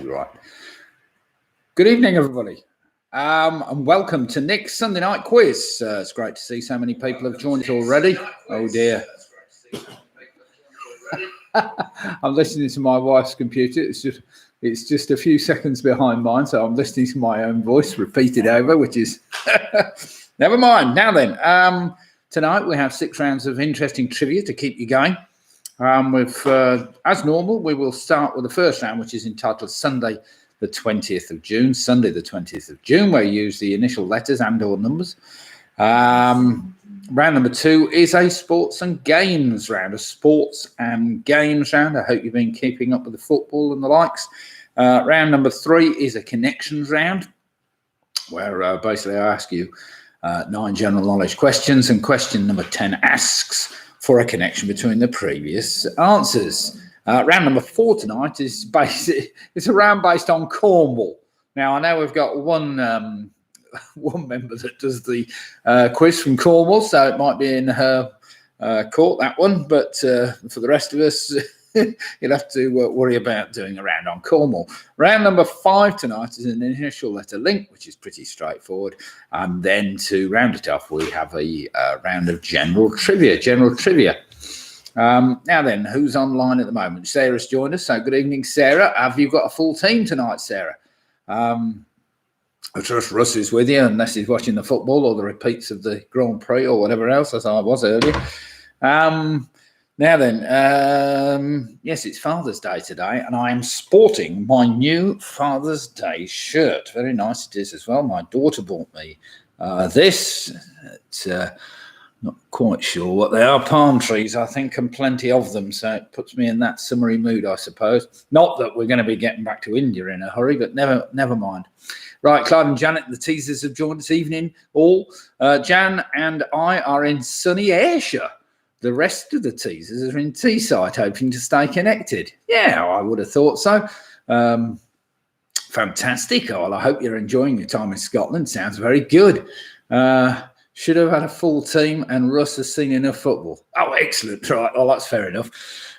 Right. Good evening, everybody. And welcome to Nick's Sunday night quiz. It's great to see so many people have joined us already. Oh dear. I'm listening to my wife's computer. It's just a few seconds behind mine, so I'm listening to my own voice repeated over, which is never mind. Now then, tonight we have 6 rounds of interesting trivia to keep you going. As normal, we will start with the first round, which is entitled Sunday the 20th of June. Sunday the 20th of June, where you use the initial letters and or numbers. Round number 2 is a sports and games round, I hope you've been keeping up with the football and the likes. Round number 3 is a connections round, where basically I ask you 9 general knowledge questions, and question number 10 asks for a connection between the previous answers. Round number 4 tonight is it's a round based on Cornwall. Now I know we've got one member that does the quiz from Cornwall, so it might be in her court, that one. But for the rest of us, you'll have to worry about doing a round on Cornwall. Round number 5 tonight is an initial letter link, which is pretty straightforward. And then to round it off, we have a round of general trivia. Now then, who's online at the moment? Sarah's joined us. So good evening, Sarah. Have you got a full team tonight, Sarah? I trust Russ is with you, unless he's watching the football or the repeats of the Grand Prix or whatever else, as I was earlier. Now then, yes, it's Father's Day today, and I am sporting my new Father's Day shirt. Very nice it is as well. My daughter bought me this. Not quite sure what they are. Palm trees, I think, and plenty of them. So it puts me in that summery mood, I suppose. Not that we're going to be getting back to India in a hurry, but never mind. Right, Clive and Janet, the teasers, have joined this evening. All Jan and I are in sunny Ayrshire. The rest of the teasers are in Teesside, hoping to stay connected. Yeah, I would have thought so. Fantastic. Well, I hope you're enjoying your time in Scotland. Sounds very good. Should have had a full team, and Russ has seen enough football. Oh, excellent. Right. Oh, that's fair enough.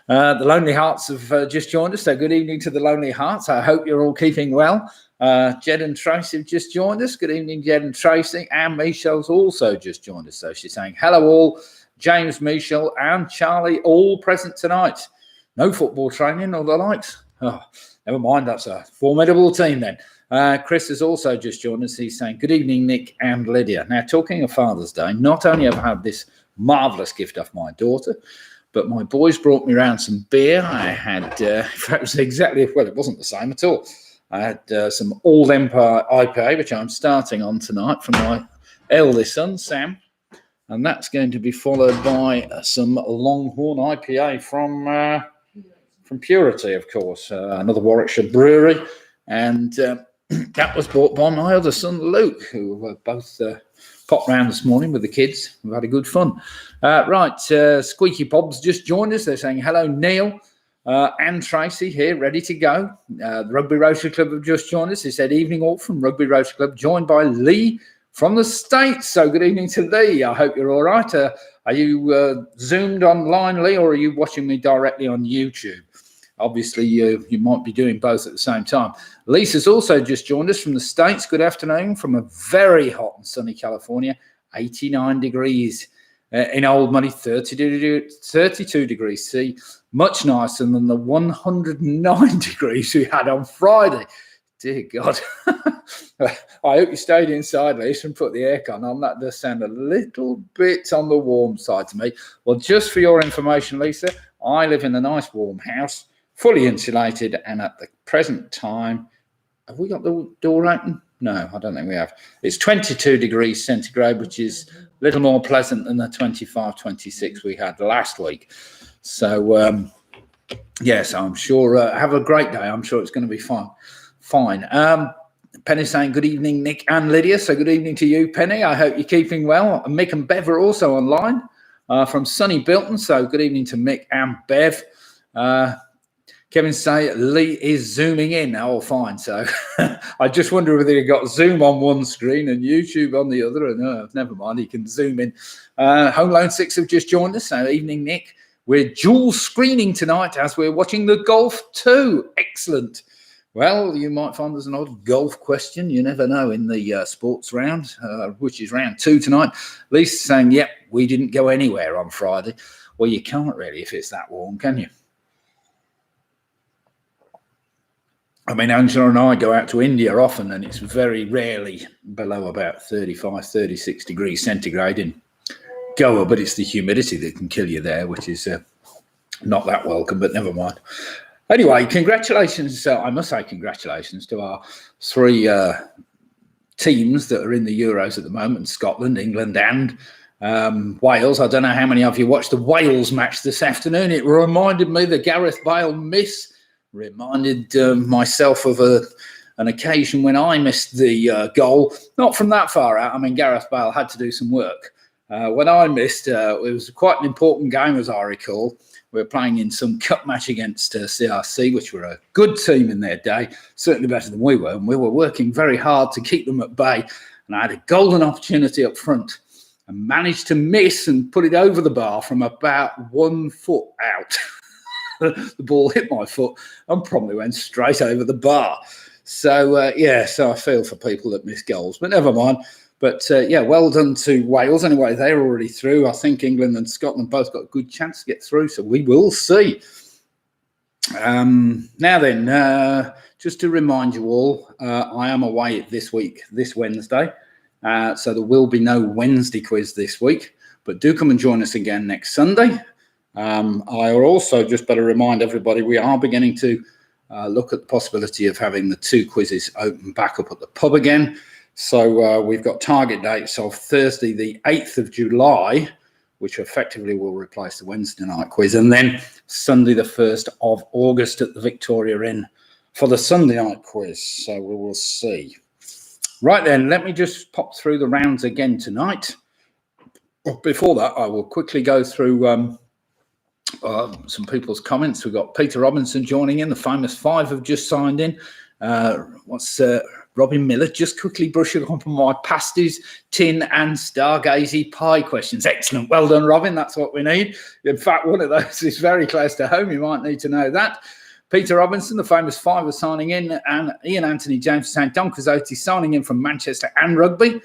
The Lonely Hearts have just joined us. So good evening to the Lonely Hearts. I hope you're all keeping well. Jed and Tracy have just joined us. Good evening, Jed and Tracy. And Michelle's also just joined us. So she's saying, hello all. James, Michelle, and Charlie all present tonight. No football training or the likes. Oh, never mind. That's a formidable team then. Chris has also just joined us. He's saying, good evening, Nick and Lydia. Now, talking of Father's Day, not only have I had this marvellous gift off my daughter, but my boys brought me around some beer. I had, in fact, it wasn't the same at all. I had some Old Empire IPA, which I'm starting on tonight for my eldest son, Sam. And that's going to be followed by some Longhorn IPA from Purity, of course, another Warwickshire brewery. And that was bought by my other son, Luke, who both popped round this morning with the kids. We've had a good fun. Right, Squeaky Bob's just joined us. They're saying, hello, Neil and Tracy here, ready to go. The Rugby Rotary Club have just joined us. They said, evening all from Rugby Rotary Club, joined by Lee from the States. So good evening to Lee. I hope you're all right. Are you Zoomed online, Lee, or are you watching me directly on YouTube? Obviously, you might be doing both at the same time. Lisa's also just joined us from the States. Good afternoon from a very hot and sunny California, 89 degrees. In Old Money, 32 degrees C. Much nicer than the 109 degrees we had on Friday. Dear God. I hope you stayed inside, Lisa, and put the aircon on. That does sound a little bit on the warm side to me. Well, just for your information, Lisa, I live in a nice warm house, fully insulated, and at the present time, have we got the door open? No, I don't think we have. It's 22 degrees centigrade, which is a little more pleasant than the 25, 26 we had last week. So, yes, I'm sure, have a great day. I'm sure it's going to be fine. Penny saying, good evening, Nick and Lydia. So good evening to you, Penny. I hope you're keeping well. Mick and Bev are also online from sunny Bilton. So good evening to Mick and Bev. Kevin say Lee is zooming in. Oh, fine. So I just wonder whether you got Zoom on one screen and YouTube on the other. And never mind, he can zoom in. Home Loan 6 have just joined us. So evening, Nick. We're dual screening tonight as we're watching the Golf 2. Excellent. Well, you might find there's an odd golf question. You never know in the sports round, which is round 2 tonight. Lisa saying, yep, we didn't go anywhere on Friday. Well, you can't really if it's that warm, can you? I mean, Angela and I go out to India often, and it's very rarely below about 35, 36 degrees centigrade in Goa, but it's the humidity that can kill you there, which is not that welcome, but never mind. Anyway, congratulations. I must say congratulations to our 3 teams that are in the Euros at the moment, Scotland, England and Wales. I don't know how many of you watched the Wales match this afternoon. It reminded me the Gareth Bale miss. Reminded myself of an occasion when I missed the goal, not from that far out. I mean, Gareth Bale had to do some work. When I missed, it was quite an important game, as I recall. We were playing in some cup match against CRC, which were a good team in their day, certainly better than we were. And we were working very hard to keep them at bay. And I had a golden opportunity up front and managed to miss and put it over the bar from about 1 foot out. The ball hit my foot and probably went straight over the bar. So, so I feel for people that miss goals, but never mind. But, well done to Wales. Anyway, they're already through. I think England and Scotland both got a good chance to get through, so we will see. Now then, just to remind you all, I am away this week, this Wednesday, so there will be no Wednesday quiz this week, but do come and join us again next Sunday. I also just better remind everybody we are beginning to look at the possibility of having the 2 quizzes open back up at the pub again. So we've got target dates of Thursday, the 8th of July, which effectively will replace the Wednesday night quiz, and then Sunday, the 1st of August at the Victoria Inn for the Sunday night quiz. So we will see. Right then, let me just pop through the rounds again tonight. Before that, I will quickly go through some people's comments. We've got Peter Robinson joining in. The famous 5 have just signed in. Robin Miller, just quickly brushing up on my pasties, tin and stargazy pie questions. Excellent. Well done, Robin. That's what we need. In fact, one of those is very close to home. You might need to know that. Peter Robinson, the famous 5 are signing in, and Ian Anthony James St. Don Quixote signing in from Manchester and Rugby.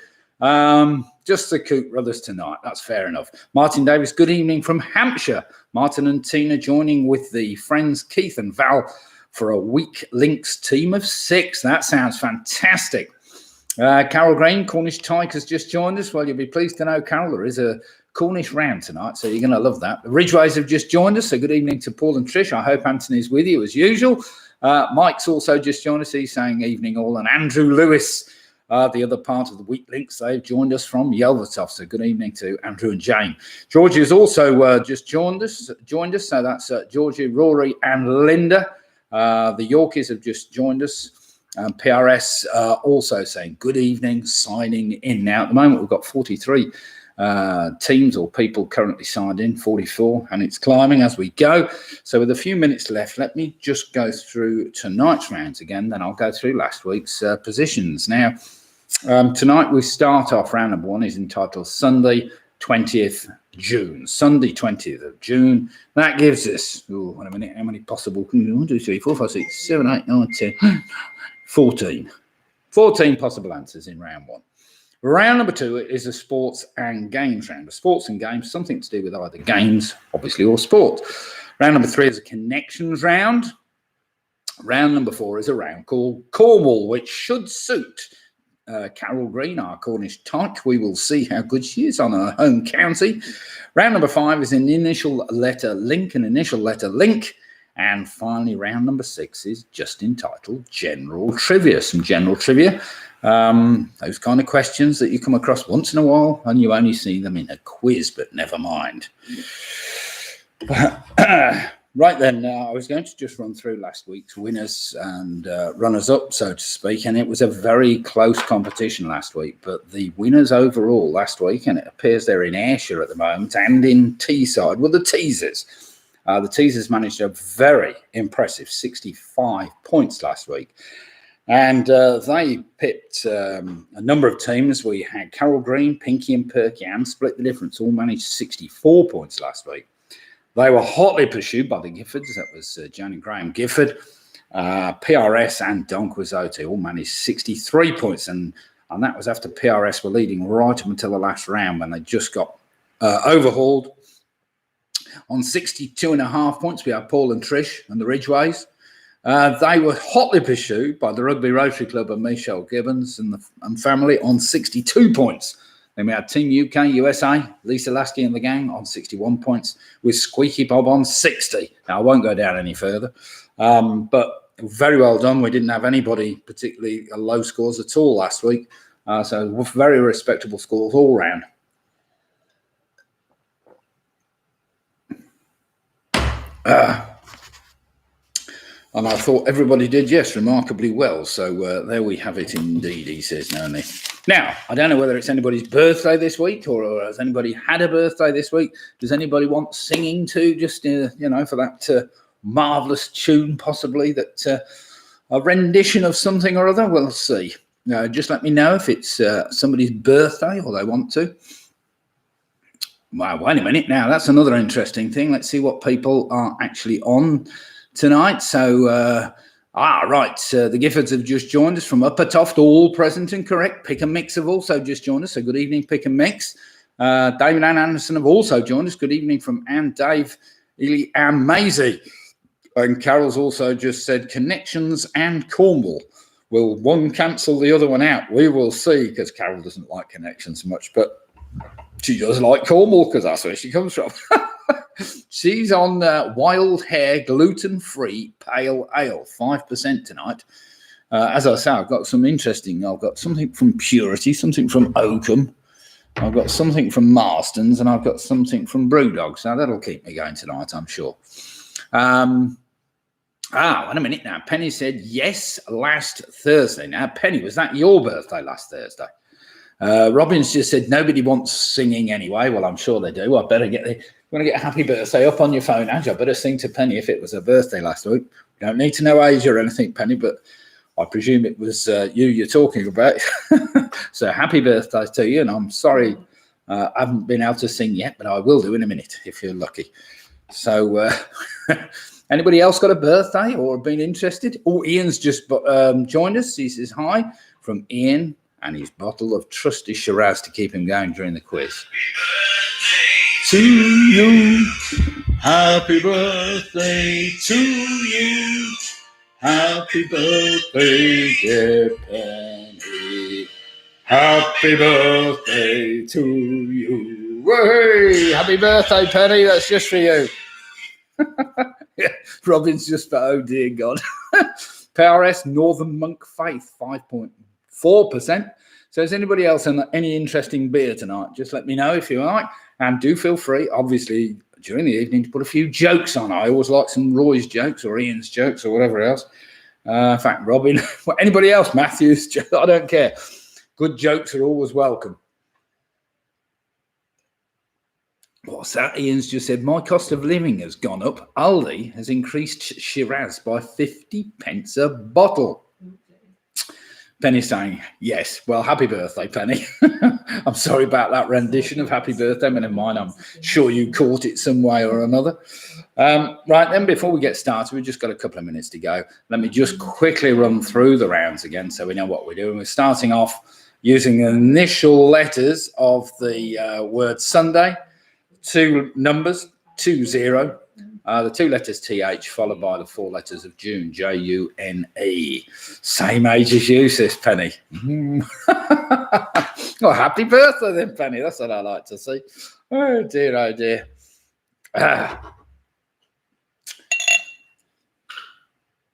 Just the Coop brothers tonight. That's fair enough. Martin Davis, good evening from Hampshire. Martin and Tina joining with the friends Keith and Val for a week links team of 6. That sounds fantastic. Carol Green, Cornish Tyke, has just joined us. Well, you'll be pleased to know, Carol, there is a Cornish round tonight, so you're going to love that. The Ridgeways have just joined us, so good evening to Paul and Trish. I hope Anthony's with you as usual. Mike's also just joined us. He's saying evening all. And Andrew Lewis, the other part of the week links, they've joined us from Yelvertoft. So good evening to Andrew and Jane. Georgie has also just joined us. So that's Georgie, Rory and Linda. The Yorkies have just joined us. PRS also saying good evening, signing in. Now, at the moment, we've got 43 teams or people currently signed in, 44, and it's climbing as we go. So with a few minutes left, let me just go through tonight's rounds again, then I'll go through last week's positions. Now, tonight we start off, round number 1 is entitled Sunday 20th June. Sunday 20th of June. That gives us, wait a minute, how many possible? 1, 2, 3, 4, 5, 6, 7, 8, 9, 10, 14. 14 possible answers in round 1. Round number 2 is a sports and games round. A sports and games, something to do with either games, obviously, or sport. Round number 3 is a connections round. Round number 4 is a round called Cornwall, which should suit Carol Green, our Cornish tyke. We will see how good she is on her home county. Round number 5 is an initial letter link, And finally, round number 6 is just entitled General Trivia. Some general trivia. Those kind of questions that you come across once in a while and you only see them in a quiz, but never mind. Right then, I was going to just run through last week's winners and runners-up, so to speak, and it was a very close competition last week, but the winners overall last week, and it appears they're in Ayrshire at the moment and in Teesside, were the Teasers. The Teasers managed a very impressive 65 points last week, and they pipped a number of teams. We had Carol Green, Pinky and Perky and Split the Difference all managed 64 points last week. They were hotly pursued by the Giffords. That was Jan and Graham Gifford. PRS and Donk Ozoti all managed 63 points, and that was after PRS were leading right up until the last round when they just got overhauled. On 62.5 points, we had Paul and Trish and the Ridgeways. They were hotly pursued by the Rugby Rotary Club and Michelle Gibbons and family on 62 points. Then we had Team UK, USA, Lisa Lasky and the gang on 61 points, with Squeaky Bob on 60. Now, I won't go down any further, but very well done. We didn't have anybody particularly low scores at all last week, so very respectable scores all round. And I thought everybody did, yes, remarkably well. So there we have it indeed, he says, Noni. Now, I don't know whether it's anybody's birthday this week or has anybody had a birthday this week. Does anybody want singing to, just, for that marvellous tune, possibly, that a rendition of something or other? We'll see. Just let me know if it's somebody's birthday or they want to. Wow, wait a minute. Now, that's another interesting thing. Let's see what people are actually on tonight. So, the Giffords have just joined us from Uppertoft, all present and correct. Pick and Mix have also just joined us. So, good evening, Pick and Mix. David and Anderson have also joined us. Good evening from Anne, Dave, Ely, and Maisie. And Carol's also just said connections and Cornwall. Will one cancel the other one out? We will see, because Carol doesn't like connections much, but she does like Cornwall because that's where she comes from. She's on Wild Hair Gluten-Free Pale Ale, 5% tonight. As I say, I've got some interesting. I've got something from Purity, something from Oakham. I've got something from Marston's, and I've got something from Brewdog. So that'll keep me going tonight, I'm sure. Wait a minute now. Penny said yes last Thursday. Now, Penny, was that your birthday last Thursday? Robin's just said nobody wants singing anyway. Well, I'm sure they do. I better get the. You want to get a happy birthday up on your phone, Ange? I better sing to Penny if it was her birthday last week. You don't need to know age or anything, Penny, but I presume it was you're talking about. So happy birthday to you, and I'm sorry I haven't been able to sing yet, but I will do in a minute if you're lucky. So anybody else got a birthday or been interested? Oh, Ian's just joined us. He says hi from Ian and his bottle of trusty Shiraz to keep him going during the quiz. To you, happy birthday to you, happy birthday, dear Penny, happy birthday to you. Hey, happy birthday, Penny, that's just for you. Yeah, Robin's just for, oh dear God. PRS Northern Monk Faith, 5.4%. So is anybody else in any interesting beer tonight? Just let me know if you like. And do feel free, obviously, during the evening to put a few jokes on. I always like some Roy's jokes or Ian's jokes or whatever else. In fact, Robin, anybody else, Matthew's, I don't care. Good jokes are always welcome. What's that? Ian's just said, my cost of living has gone up. Aldi has increased Shiraz by 50 pence a bottle. Penny saying, yes. Well, happy birthday, Penny. I'm sorry about that rendition of happy birthday. But never mind, I'm sure you caught it some way or another. Right, then, before we get started, we've just got a couple of minutes to go. Let me just quickly run through the rounds again so we know what we're doing. We're starting off using the initial letters of the word Sunday. 2 numbers, 20. The 2 letters TH followed by the 4 letters of June, JUNE. Same age as you, says Penny. Well, happy birthday then, Penny. That's what I like to see. Oh dear, oh dear. Now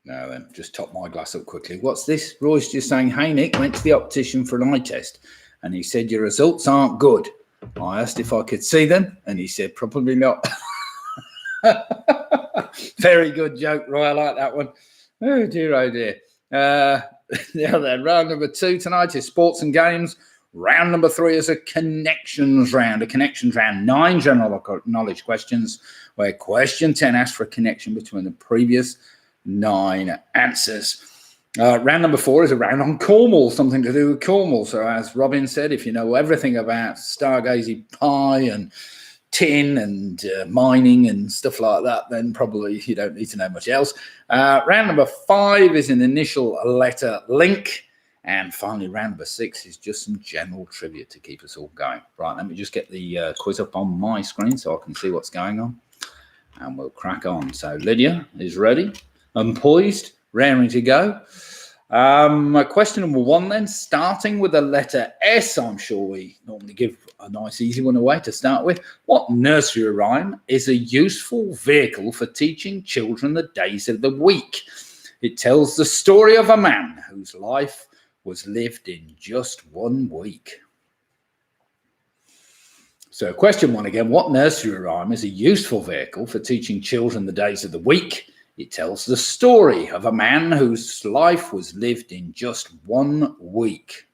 then, just top my glass up quickly. What's this? Roy's just saying, hey Nick, went to the optician for an eye test and he said your results aren't good. I asked if I could see them and he said probably not. Very good joke, Roy. I like that one. Oh dear, oh dear. Now then, round number 2 tonight is sports and games. Round number 3 is a connections round. 9 general knowledge questions, where question 10 asks for a connection between the previous 9 answers. Round number 4 is a round on Cornwall, something to do with Cornwall. So as Robin said, if you know everything about Stargazy Pie and tin and mining and stuff like that, then probably you don't need to know much else. Round number 5 is an initial letter link. And finally, round number 6 is just some general trivia to keep us all going. Right, let me just get the quiz up on my screen so I can see what's going on. And we'll crack on. So Lydia is ready and poised, raring to go. Question number 1 then, starting with the letter S. I'm sure we normally give a nice easy one away to start with. What nursery rhyme is a useful vehicle for teaching children the days of the week? It tells the story of a man whose life was lived in just 1 week. So question 1 again, what nursery rhyme is a useful vehicle for teaching children the days of the week? It tells the story of a man whose life was lived in just 1 week.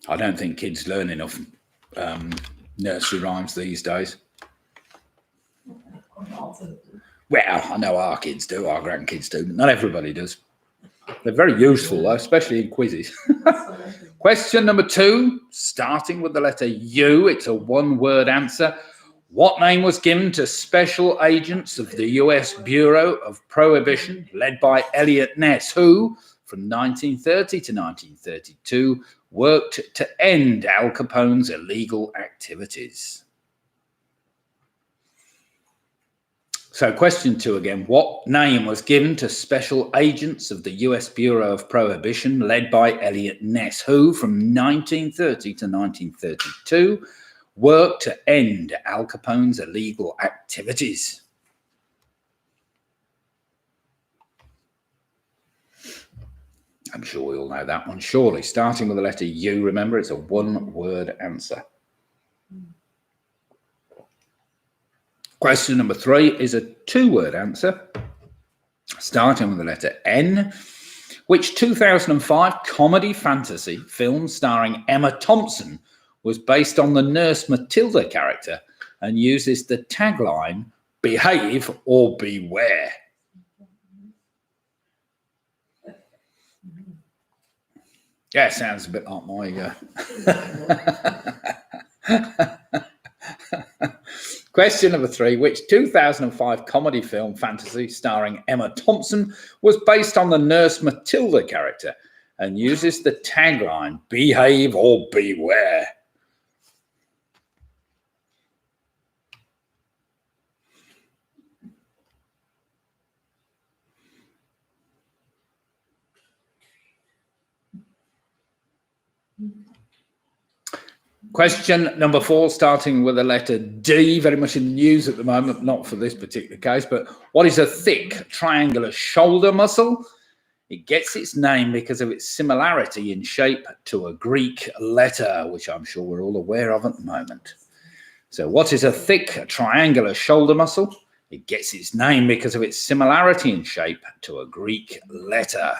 I don't think kids learn enough nursery rhymes these days. Well, I know our kids do, our grandkids do, but not everybody does. They're very useful, though, especially in quizzes. Question number 2, starting with the letter U. It's a 1-word answer. What name was given to special agents of the US Bureau of Prohibition, led by Eliot Ness, who, from 1930 to 1932, worked to end Al Capone's illegal activities? So question 2 again, what name was given to special agents of the US Bureau of Prohibition led by Eliot Ness, who from 1930 to 1932 worked to end Al Capone's illegal activities? I'm sure we all know that one, surely. Starting with the letter U, remember, it's a 1-word answer. Question number 3 is a 2-word answer, starting with the letter N. Which 2005 comedy fantasy film starring Emma Thompson was based on the nurse Matilda character and uses the tagline, "Behave or beware"? Yeah, sounds a bit like my... Question number 3, which 2005 comedy film fantasy starring Emma Thompson was based on the nurse Matilda character and uses the tagline, "Behave or beware"? Question number 4, starting with the letter D, very much in the news at the moment, not for this particular case, but what is a thick triangular shoulder muscle? It gets its name because of its similarity in shape to a Greek letter, which I'm sure we're all aware of at the moment. So what is a thick triangular shoulder muscle? It gets its name because of its similarity in shape to a Greek letter.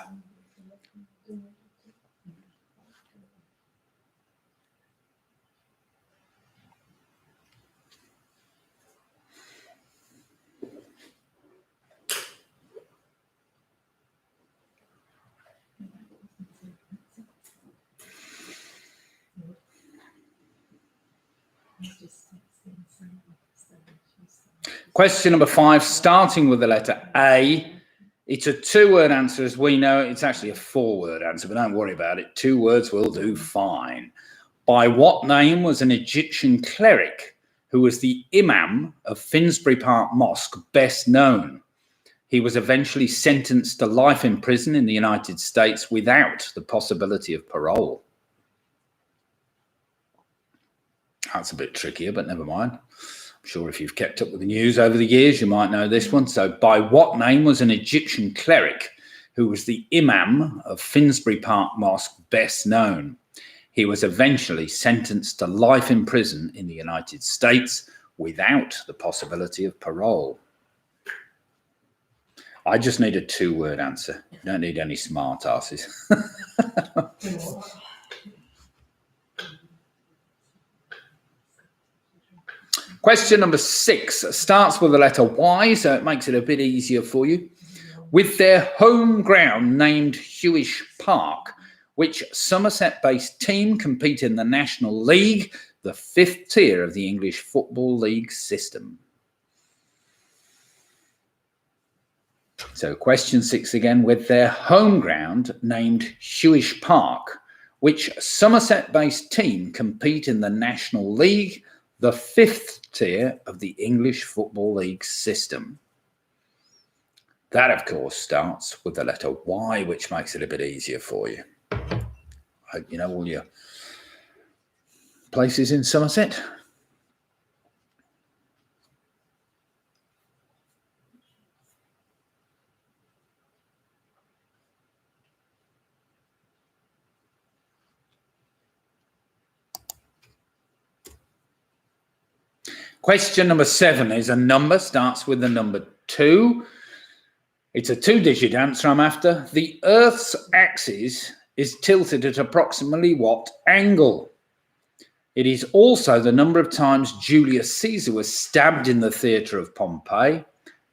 Question number 5, starting with the letter A. It's a 2-word answer, as we know. It's actually a 4-word answer, but don't worry about it. 2 words will do fine. By what name was an Egyptian cleric who was the imam of Finsbury Park Mosque best known? He was eventually sentenced to life in prison in the United States without the possibility of parole. That's a bit trickier, but never mind. I'm sure if you've kept up with the news over the years, you might know this one. So by what name was an Egyptian cleric who was the imam of Finsbury Park Mosque best known? He was eventually sentenced to life in prison in the United States without the possibility of parole. I just need a 2-word answer. You don't need any smart asses. Question number 6 starts with the letter Y, so it makes it a bit easier for you. With their home ground named Hewish Park, Which Somerset-based team compete in the National League, the 5th tier of the English Football League system? So question 6 again, with their home ground named Huish Park, which Somerset-based team compete in the National League, the 5th tier of the English Football League system? That, of course, starts with the letter Y, which makes it a bit easier for you. I hope you know all your places in Somerset. Question number 7 is a number, starts with the number 2. It's a 2-digit answer I'm after. The Earth's axis is tilted at approximately what angle? It is also the number of times Julius Caesar was stabbed in the theatre of Pompeii,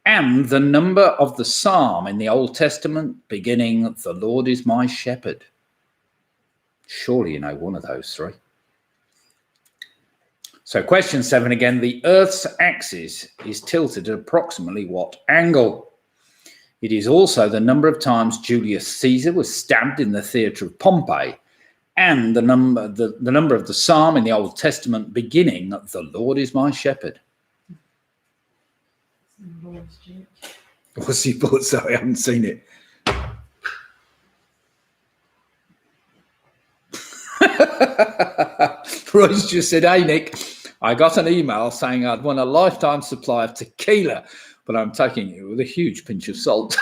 and the number of the psalm in the Old Testament beginning, "The Lord is my shepherd." Surely you know one of those 3. So question 7 again, the Earth's axis is tilted at approximately what angle? It is also the number of times Julius Caesar was stabbed in the theatre of Pompeii, and the number of the psalm in the Old Testament beginning, "The Lord is my shepherd." What's he put? Sorry, I haven't seen it. Royce just said, "Hey Nick, I got an email saying I'd won a lifetime supply of tequila, but I'm taking it with a huge pinch of salt."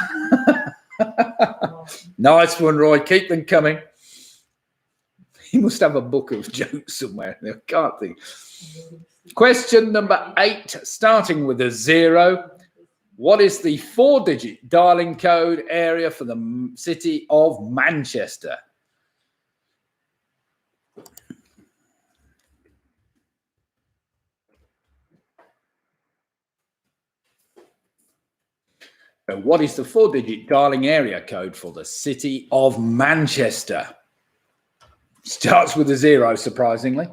Nice one, Roy. Keep them coming. He must have a book of jokes somewhere. I can't think. Question number 8, starting with a 0. What is the 4-digit dialing code area for the city of Manchester? So what is the 4-digit dialing area code for the city of Manchester? Starts with a 0, surprisingly.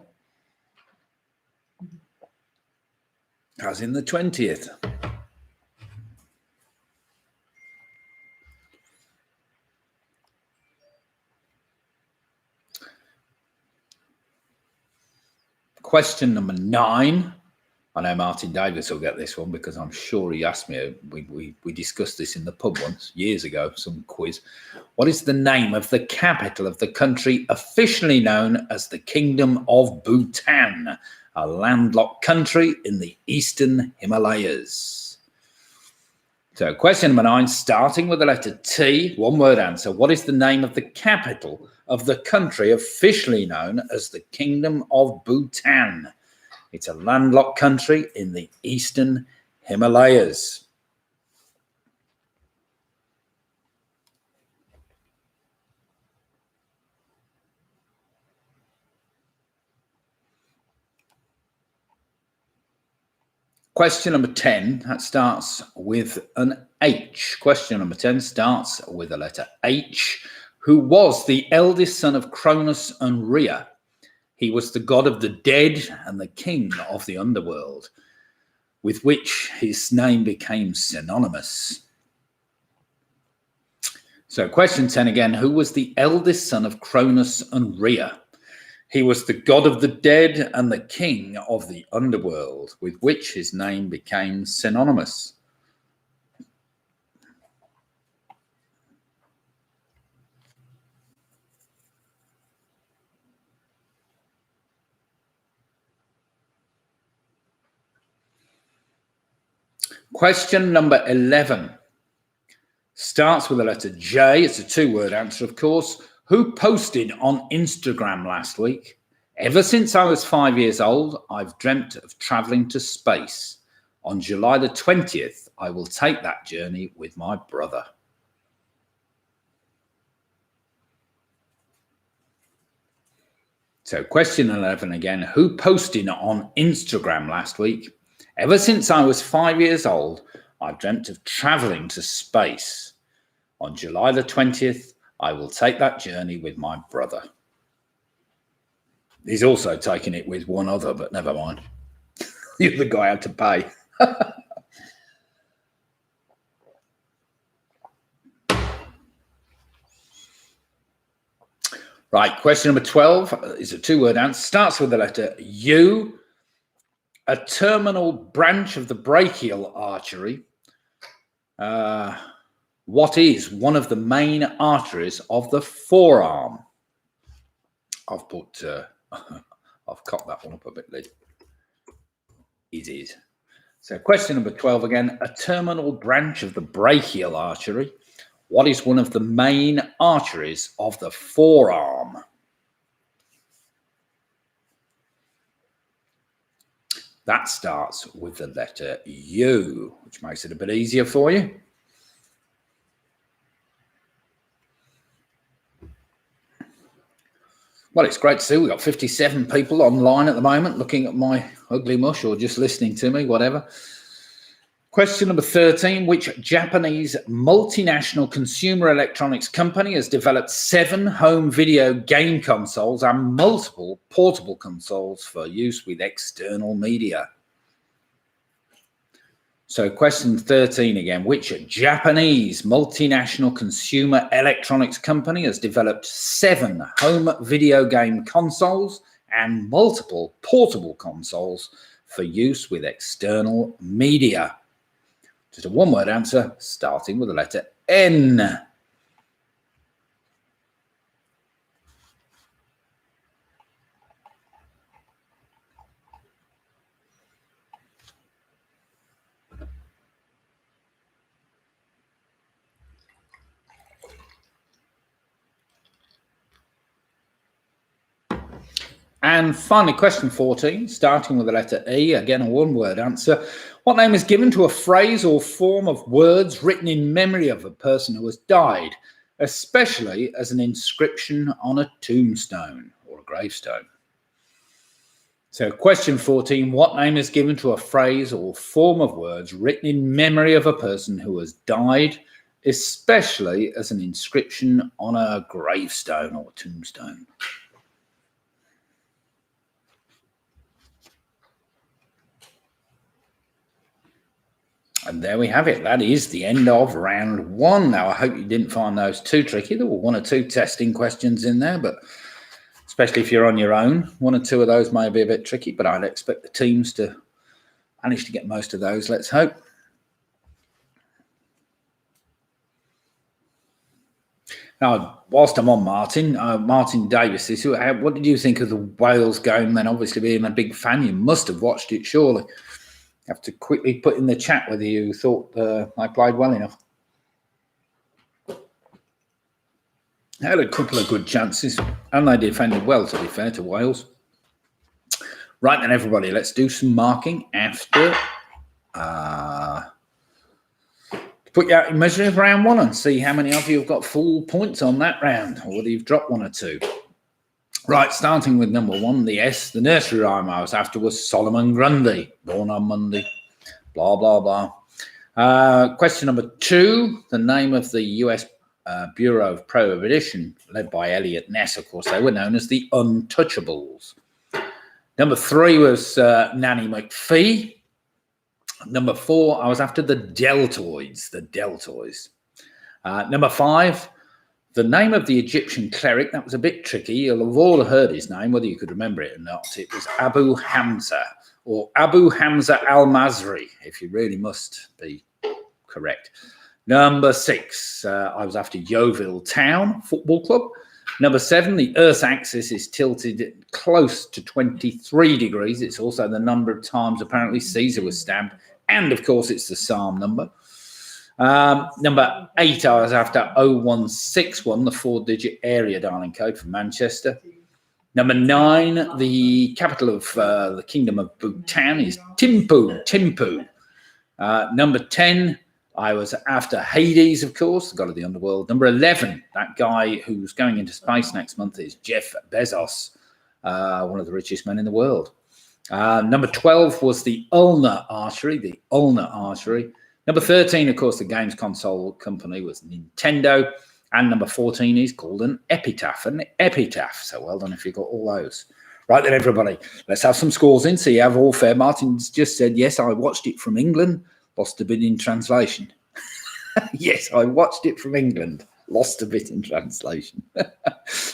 As in the 20th. Question number 9. I know Martin Davis will get this one because I'm sure he asked me. We discussed this in the pub once, years ago, some quiz. What is the name of the capital of the country officially known as the Kingdom of Bhutan, a landlocked country in the Eastern Himalayas? So question number 9, starting with the letter T, 1-word answer. What is the name of the capital of the country officially known as the Kingdom of Bhutan? It's a landlocked country in the Eastern Himalayas. Question number 10, that starts with an H. Question number 10 starts with the letter H. Who was the eldest son of Cronus and Rhea? He was the god of the dead and the king of the underworld, with which his name became synonymous. So question 10 again, who was the eldest son of Cronus and Rhea? He was the god of the dead and the king of the underworld, with which his name became synonymous. Question number 11 starts with the letter J. It's a 2-word answer, of course. Who posted on Instagram last week? Ever since I was 5 years old, I've dreamt of traveling to space. On July the 20th, I will take that journey with my brother. So question 11 again. Who posted on Instagram last week? Ever since I was 5 years old, I've dreamt of traveling to space. On July the 20th, I will take that journey with my brother. He's also taking it with one other, but never mind. The other guy had to pay. Right, question number 12 is a two-word answer. Starts with the letter U. A terminal branch of the brachial artery. What is one of the main arteries of the forearm? I've put, I've cocked that one up a bit, Lee. It is. So question number 12 again, a terminal branch of the brachial artery. What is one of the main arteries of the forearm? That starts with the letter U, which makes it a bit easier for you. Well, it's great to see we've got 57 people online at the moment looking at my ugly mush or just listening to me, whatever. Question number 13, which Japanese multinational consumer electronics company has developed 7 home video game consoles and multiple portable consoles for use with external media? So question 13 again, which Japanese multinational consumer electronics company has developed 7 home video game consoles and multiple portable consoles for use with external media? Just a one-word answer starting with the letter N. And finally, question 14, starting with the letter E, again, a one-word answer. What name is given to a phrase or form of words written in memory of a person who has died, especially as an inscription on a tombstone or a gravestone? So question 14, what name is given to a phrase or form of words written in memory of a person who has died, especially as an inscription on a gravestone or tombstone? And there we have it. That is the end of round 1. Now, I hope you didn't find those too tricky. There were 1 or 2 testing questions in there, but especially if you're on your own, 1 or 2 of those may be a bit tricky, but I'd expect the teams to manage to get most of those, let's hope. Now, whilst I'm on Martin Davis, what did you think of the Wales game then? Obviously being a big fan, you must have watched it, surely. You have to quickly put in the chat whether you thought I played well enough. They had a couple of good chances, and they defended well, to be fair to Wales. Right then, everybody, let's do some marking after put you out in measuring of round 1 and see how many of you have got full points on that round, or whether you've dropped 1 or 2. Right, starting with number 1, the S, the nursery rhyme I was after was Solomon Grundy, born on Monday, blah, blah, blah. Question number 2, the name of the US Bureau of Prohibition, led by Elliot Ness, of course, they were known as the Untouchables. Number 3 was Nanny McPhee. Number 4, I was after the Deltoids, Number 5, the name of the Egyptian cleric, that was a bit tricky. You'll have all heard his name, whether you could remember it or not. It was Abu Hamza, or Abu Hamza al-Mazri, if you really must be correct. Number 6, I was after Yeovil Town Football Club. Number 7, the Earth's axis is tilted close to 23 degrees. It's also the number of times apparently Caesar was stabbed. And, of course, it's the Psalm number. Number 8, I was after 0161, the 4-digit area dialing code for Manchester. Number 9, the capital of the Kingdom of Bhutan is Thimphu. Number 10, I was after Hades, of course, the god of the underworld. Number 11, that guy who's going into space next month is Jeff Bezos, one of the richest men in the world. Number 12 was the ulnar artery. Number 13, of course, the games console company was Nintendo. And number 14 is called an epitaph. So well done if you got all those. Right then, everybody, let's have some scores in. So you have all fair. Martin's just said, yes, I watched it from England. Lost a bit in translation. Yes, I watched it from England. Lost a bit in translation.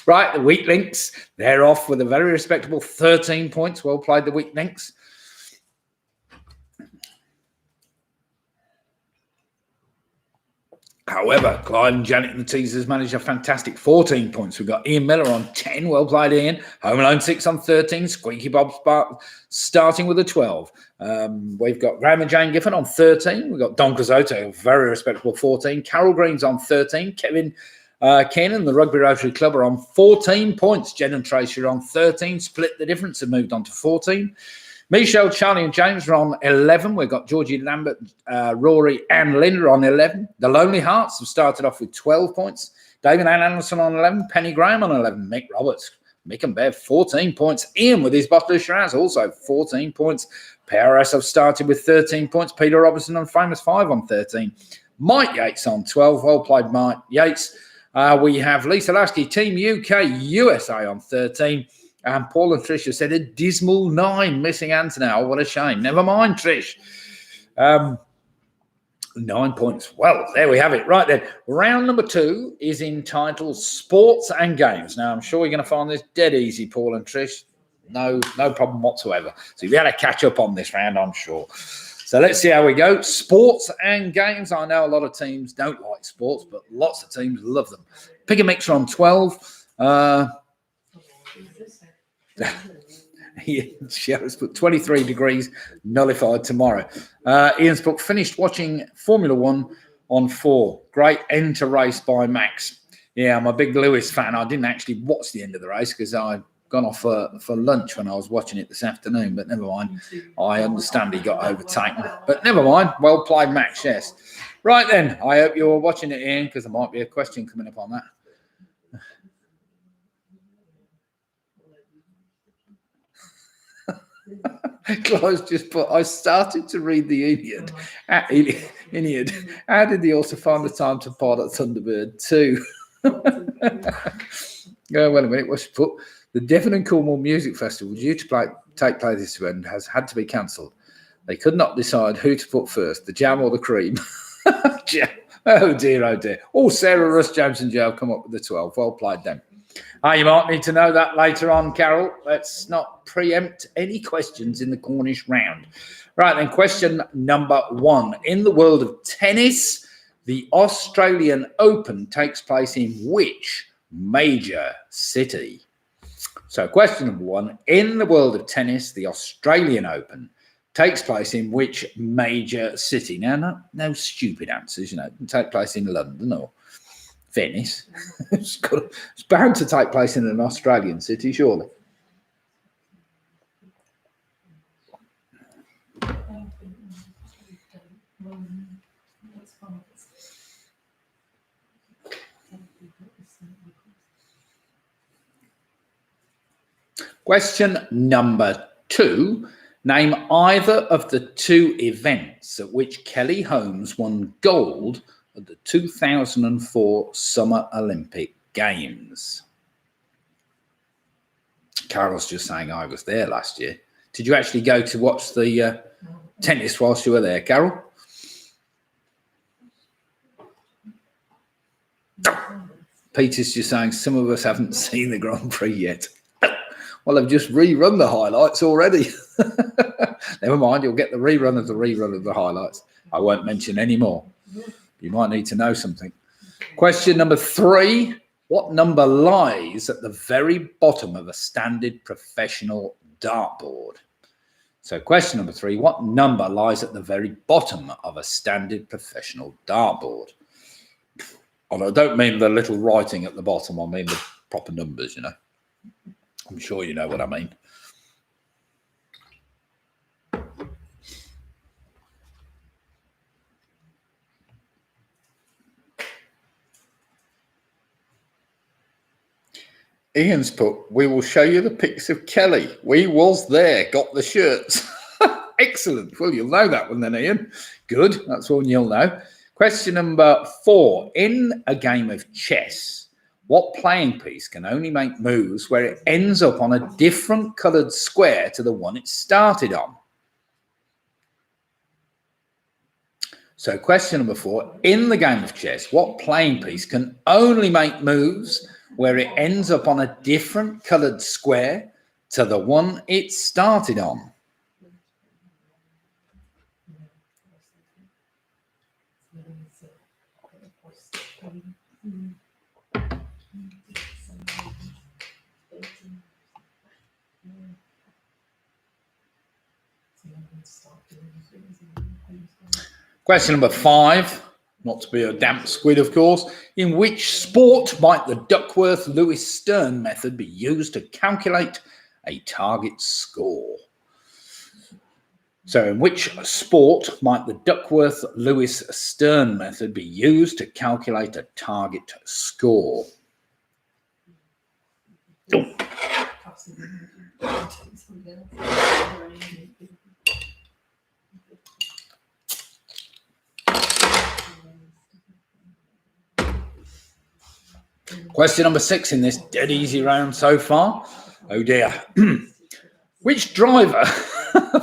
Right, the weak links. They're off with a very respectable 13 points. Well played, the weak links. However, Clyde and Janet and the Teasers managed a fantastic 14 points. We've got Ian Miller on 10. Well played, Ian. Home Alone 6 on 13. Squeaky Bob starting with a 12. We've got Graham and Jane Giffen on 13. We've got Don Cazotto, a very respectable 14. Carol Green's on 13. Kevin Ken the Rugby Rotary Club are on 14 points. Jen and Tracy are on 13. Split the difference and moved on to 14. Michelle, Charlie and James are on 11. We've got Georgie Lambert, Rory and Linda on 11. The Lonely Hearts have started off with 12 points. David Ann Anderson on 11. Penny Graham on 11. Mick Roberts, Mick and Bev, 14 points. Ian with his bottle of Shiraz, also 14 points. PRS have started with 13 points. Peter Robertson and Famous 5 on 13. Mike Yates on 12. Well played, Mike Yates. We have Lisa Lasky, Team UK, USA on 13. And Paul and Trish have said a dismal 9, missing Anthony. Oh, what a shame. Never mind, Trish. 9 points. Well, there we have it. Right then, round number 2 is entitled Sports and Games. Now, I'm sure you're going to find this dead easy, Paul and Trish. No problem whatsoever. So you'll be able to catch up on this round, I'm sure. So let's see how we go. Sports and games. I know a lot of teams don't like sports, but lots of teams love them. Pick a Mixer on 12. Sharon's put 23 degrees, nullified tomorrow. Ian's put finished watching Formula 1 on 4. Great end to race by Max. Yeah, I'm a big Lewis fan. I didn't actually watch the end of the race because I'd gone off for lunch when I was watching it this afternoon, but never mind. I understand he got overtaken, but never mind. Well played, Max, yes. Right then, I hope you're watching it, Ian, because there might be a question coming up on that. Clive's just put, I started to read the Aeneid. How did the author find the time to pilot Thunderbird 2? Wait a minute, what's put? The Devon and Cornwall Music Festival due to take place this weekend has had to be cancelled. They could not decide who to put first, the jam or the cream. Oh dear. Oh, Sarah, Russ, James and Joe have come up with the 12. Well played then. You might need to know that later on, Carol. Let's not preempt any questions in the Cornish round. Right, then, question number 1. In the world of tennis, the Australian Open takes place in which major city? So, question number 1. In the world of tennis, the Australian Open takes place in which major city? Now, no stupid answers, you know. It can take place in London or Venice. It's bound to take place in an Australian city, surely. Question number 2. Name either of the 2 events at which Kelly Holmes won gold at the 2004 Summer Olympic Games. Carol's just saying I was there last year. Did you actually go to watch the tennis whilst you were there, Carol? Peter's just saying some of us haven't seen the Grand Prix yet. Well, I've just rerun the highlights already. Never mind, you'll get the rerun of the highlights. I won't mention any more. You might need to know something. Question number 3. What number lies at the very bottom of a standard professional dartboard? So question number 3. What number lies at the very bottom of a standard professional dartboard? And I don't mean the little writing at the bottom. I mean the proper numbers, you know. I'm sure you know what I mean. Ian's put, we will show you the pics of Kelly. We was there, got the shirts. Excellent. Well, you'll know that one then, Ian. Good. That's one you'll know. Question number 4. In a game of chess, what playing piece can only make moves where it ends up on a different coloured square to the one it started on? So question number 4. In the game of chess, what playing piece can only make moves where it ends up on a different coloured square to the one it started on? Question number 5, not to be a damp squid, of course. In which sport might the Duckworth-Lewis-Stern method be used to calculate a target score? So in which sport might the Duckworth-Lewis-Stern method be used to calculate a target score? Oh. Question number 6 in this dead easy round so far. Oh dear. Which driver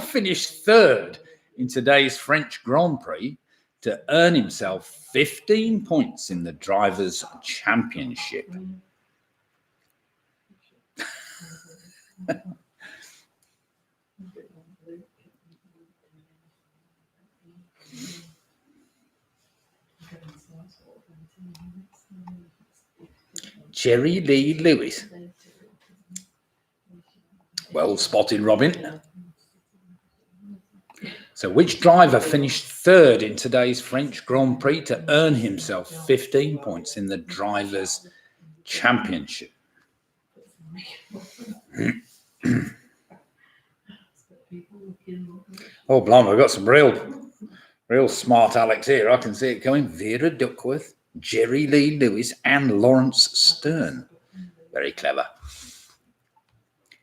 finished 3rd in today's French Grand Prix to earn himself 15 points in the Drivers' Championship? Jerry Lee Lewis. Well spotted, Robin. So which driver finished 3rd in today's French Grand Prix to earn himself 15 points in the Drivers' Championship? Oh, blimey, we've got some real smart Alex here. I can see it coming. Vera Duckworth, Jerry Lee Lewis, and Lawrence Stern. Very clever.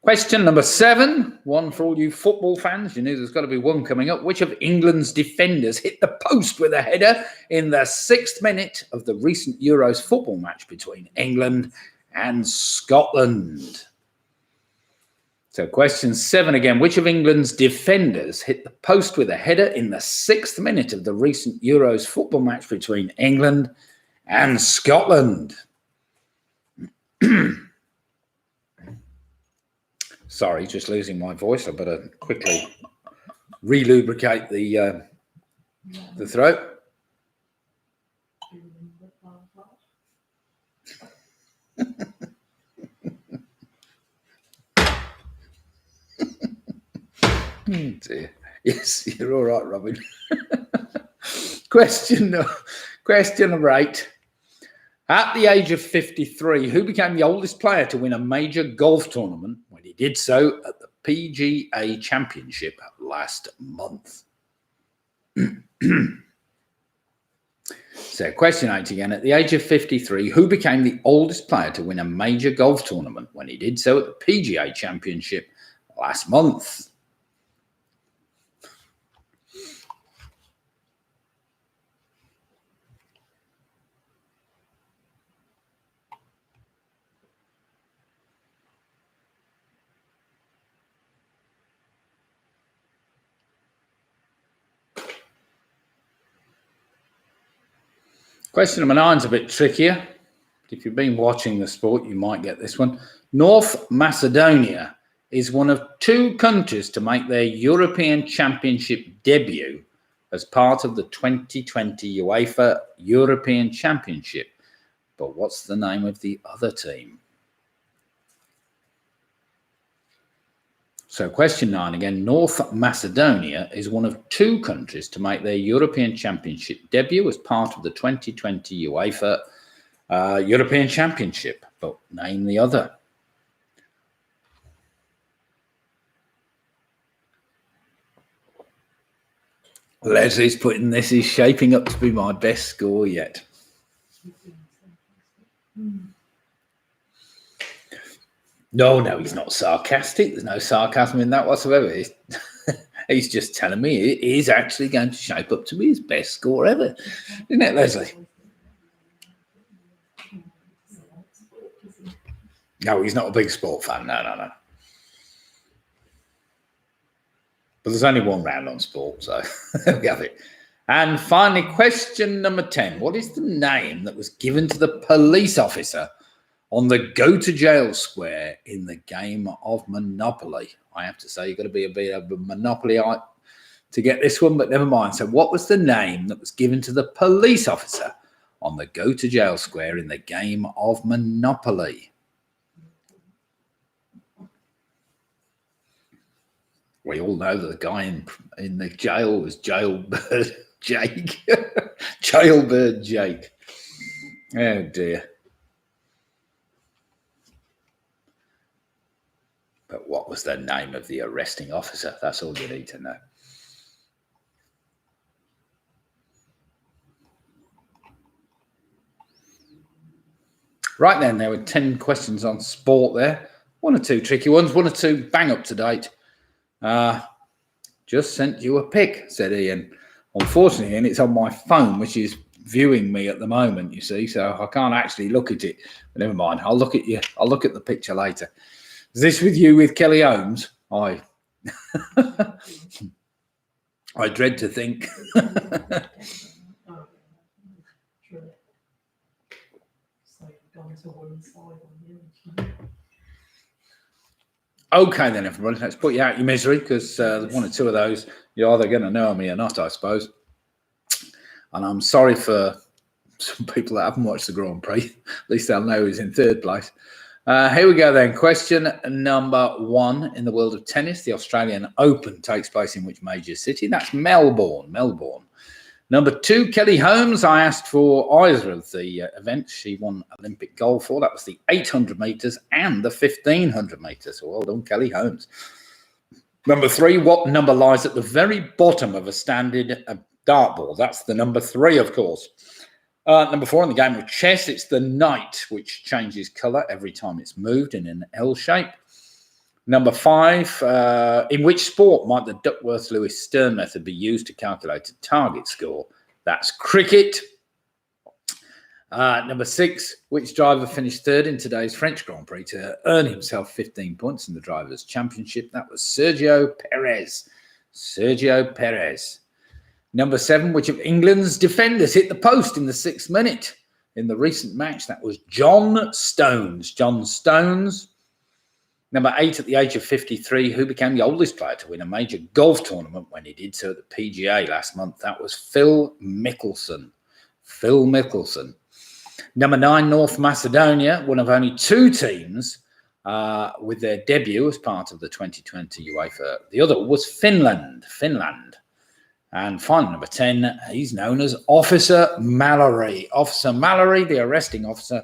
Question number 7, one for all you football fans. You knew there's got to be one coming up. Which of England's defenders hit the post with a header in the 6th minute of the recent Euros football match between England and Scotland? So question 7 again. Which of England's defenders hit the post with a header in the 6th minute of the recent Euros football match between England and Scotland? Sorry, just losing my voice. I better quickly relubricate the throat. Oh dear. Yes, you're all right, Robin. Question number 8. At the age of 53, who became the oldest player to win a major golf tournament when he did so at the PGA Championship last month? So question 8 again. At the age of 53, who became the oldest player to win a major golf tournament when he did so at the PGA Championship last month? Question number 9 is a bit trickier. If you've been watching the sport, you might get this one. North Macedonia is one of 2 countries to make their European Championship debut as part of the 2020 UEFA European Championship. But what's the name of the other team? So question 9 again. North Macedonia is one of 2 countries to make their European Championship debut as part of the 2020 UEFA European Championship. But name the other. Leslie's putting this is shaping up to be my best score yet. No, he's not sarcastic. There's no sarcasm in that whatsoever. He's just telling me it is actually going to shape up to be his best score ever. Isn't it, Leslie? No, he's not a big sport fan. No. But there's only one round on sport, so there we have it. And finally, question number 10. What is the name that was given to the police officer on the go-to-jail square in the game of Monopoly? I have to say, you've got to be a bit of a Monopoly-ite to get this one, but never mind. So what was the name that was given to the police officer on the go-to-jail square in the game of Monopoly? We all know that the guy in the jail was Jailbird Jake. Jailbird Jake. Oh, dear. But what was the name of the arresting officer? That's all you need to know. Right then, there were 10 questions on sport there. 1 or 2 tricky ones, 1 or 2 bang up to date. Just sent you a pic, said Ian. Unfortunately, and it's on my phone, which is viewing me at the moment, you see, so I can't actually look at it. But never mind, I'll look at you. I'll look at the picture later. Is this with you with Kelly Holmes? I dread to think. Okay then, everybody, let's put you out your misery, because there's 1 or 2 of those you're either going to know me or not, I suppose. And I'm sorry for some people that haven't watched the Grand Prix. At least they'll know who's in 3rd place. Here we go then. Question number 1 in the world of tennis. The Australian Open takes place in which major city? That's Melbourne. Number 2, Kelly Holmes. I asked for either of the events she won Olympic gold for. That was the 800 metres and the 1500 metres. So well done, Kelly Holmes. Number 3, what number lies at the very bottom of a standard dartboard? That's the number 3, of course. Number 4, in the game of chess, it's the knight, which changes colour every time it's moved in an L shape. Number 5, in which sport might the Duckworth-Lewis Stern method be used to calculate a target score? That's cricket. Number 6, which driver finished 3rd in today's French Grand Prix to earn himself 15 points in the Drivers' Championship? That was Sergio Perez. Number 7, which of England's defenders hit the post in the 6th minute in the recent match? That was John Stones. Number 8, at the age of 53, who became the oldest player to win a major golf tournament when he did so at the PGA last month? That was Phil Mickelson. Number 9, North Macedonia, one of only 2 teams with their debut as part of the 2020 UEFA. The other was Finland. And finally, number 10, he's known as Officer Mallory. Officer Mallory, the arresting officer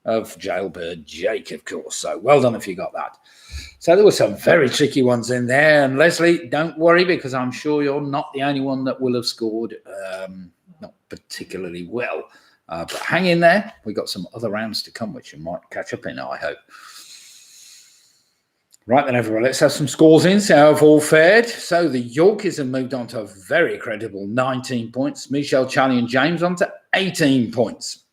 of Jailbird Jake, of course. So well done if you got that. So there were some very tricky ones in there. And Leslie, don't worry, because I'm sure you're not the only one that will have scored not particularly well. But hang in there. We've got some other rounds to come, which you might catch up in, I hope. Right then, everyone, let's have some scores in. So how have all fared? So the Yorkies have moved on to a very credible 19 points. Michelle, Charlie and James on to 18 points.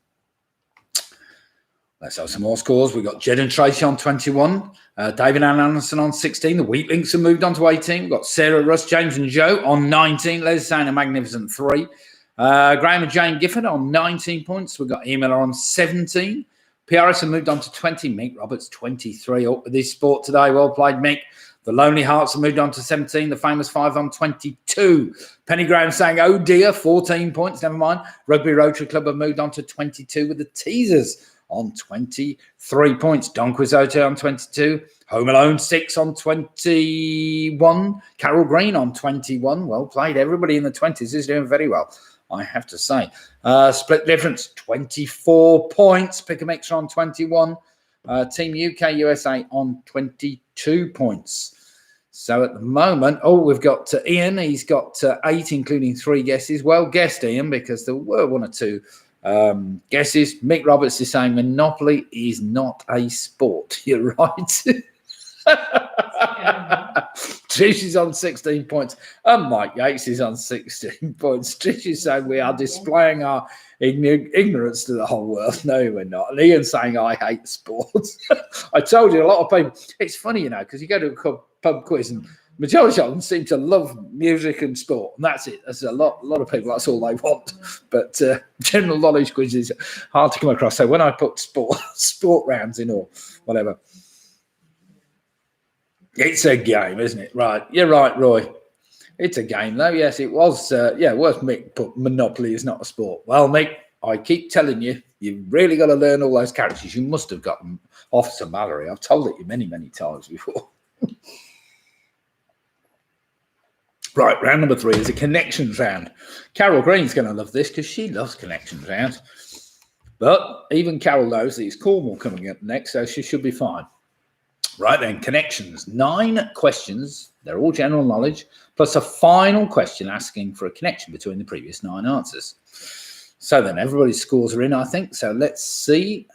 Let's have some more scores. We've got Jed and Tracy on 21. David and Anderson on 16. The Wheatlinks have moved on to 18. We've got Sarah, Russ, James and Joe on 19. Les saying a magnificent 3. Graham and Jane Gifford on 19 points. We've got Emil on 17. PRS have moved on to 20. Mick Roberts, 23. Up with this sport today. Well played, Mick. The Lonely Hearts have moved on to 17. The Famous 5 on 22. Penny Graham saying, oh dear, 14 points. Never mind. Rugby Rotary Club have moved on to 22 with the Teasers on 23 points. Don Quixote on 22. Home Alone 6 on 21. Carol Green on 21. Well played. Everybody in the 20s is doing very well, I have to say. Split difference, 24 points. Pick a Mixer on 21. Team UK USA on 22 points. So at the moment, we've got Ian. He's got 8, including 3 guesses. Well guessed, Ian, because there were 1 or 2 guesses. Mick Roberts is saying Monopoly is not a sport. You're right. Trish is on 16 points. And Mike Yates is on 16 points. Trish is saying we are displaying our ignorance to the whole world. No, we're not. And Ian's saying I hate sports. I told you, a lot of people, it's funny, you know, because you go to a pub quiz and majority of them seem to love music and sport, and that's it. There's a lot of people, that's all they want. But general knowledge quizzes hard to come across. So when I put sport rounds in or whatever, it's a game, isn't it? Right. You're right, Roy. It's a game, though. Yes, it was. Worth Mick put Monopoly is not a sport. Well, Mick, I keep telling you, you've really got to learn all those characters. You must have got them off to Mallory. I've told it you many, many times before. Right, round number 3 is a connections round. Carol Green's going to love this because she loves connections rounds. But even Carol knows that it's Cornwall coming up next, so she should be fine. Right then, connections. 9 questions. They're all general knowledge, plus a final question asking for a connection between the previous 9 answers. So then everybody's scores are in, I think. So let's see.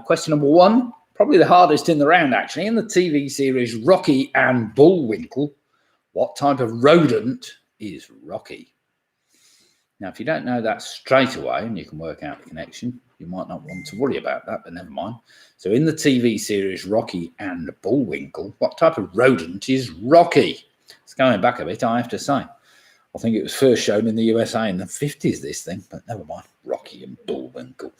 Question number 1, probably the hardest in the round, actually. In the TV series Rocky and Bullwinkle, what type of rodent is Rocky? Now, if you don't know that straight away and you can work out the connection, you might not want to worry about that, but never mind. So in the TV series Rocky and Bullwinkle, what type of rodent is Rocky? It's going back a bit, I have to say. I think it was first shown in the USA in the 50s, this thing, but never mind. Rocky and Bullwinkle.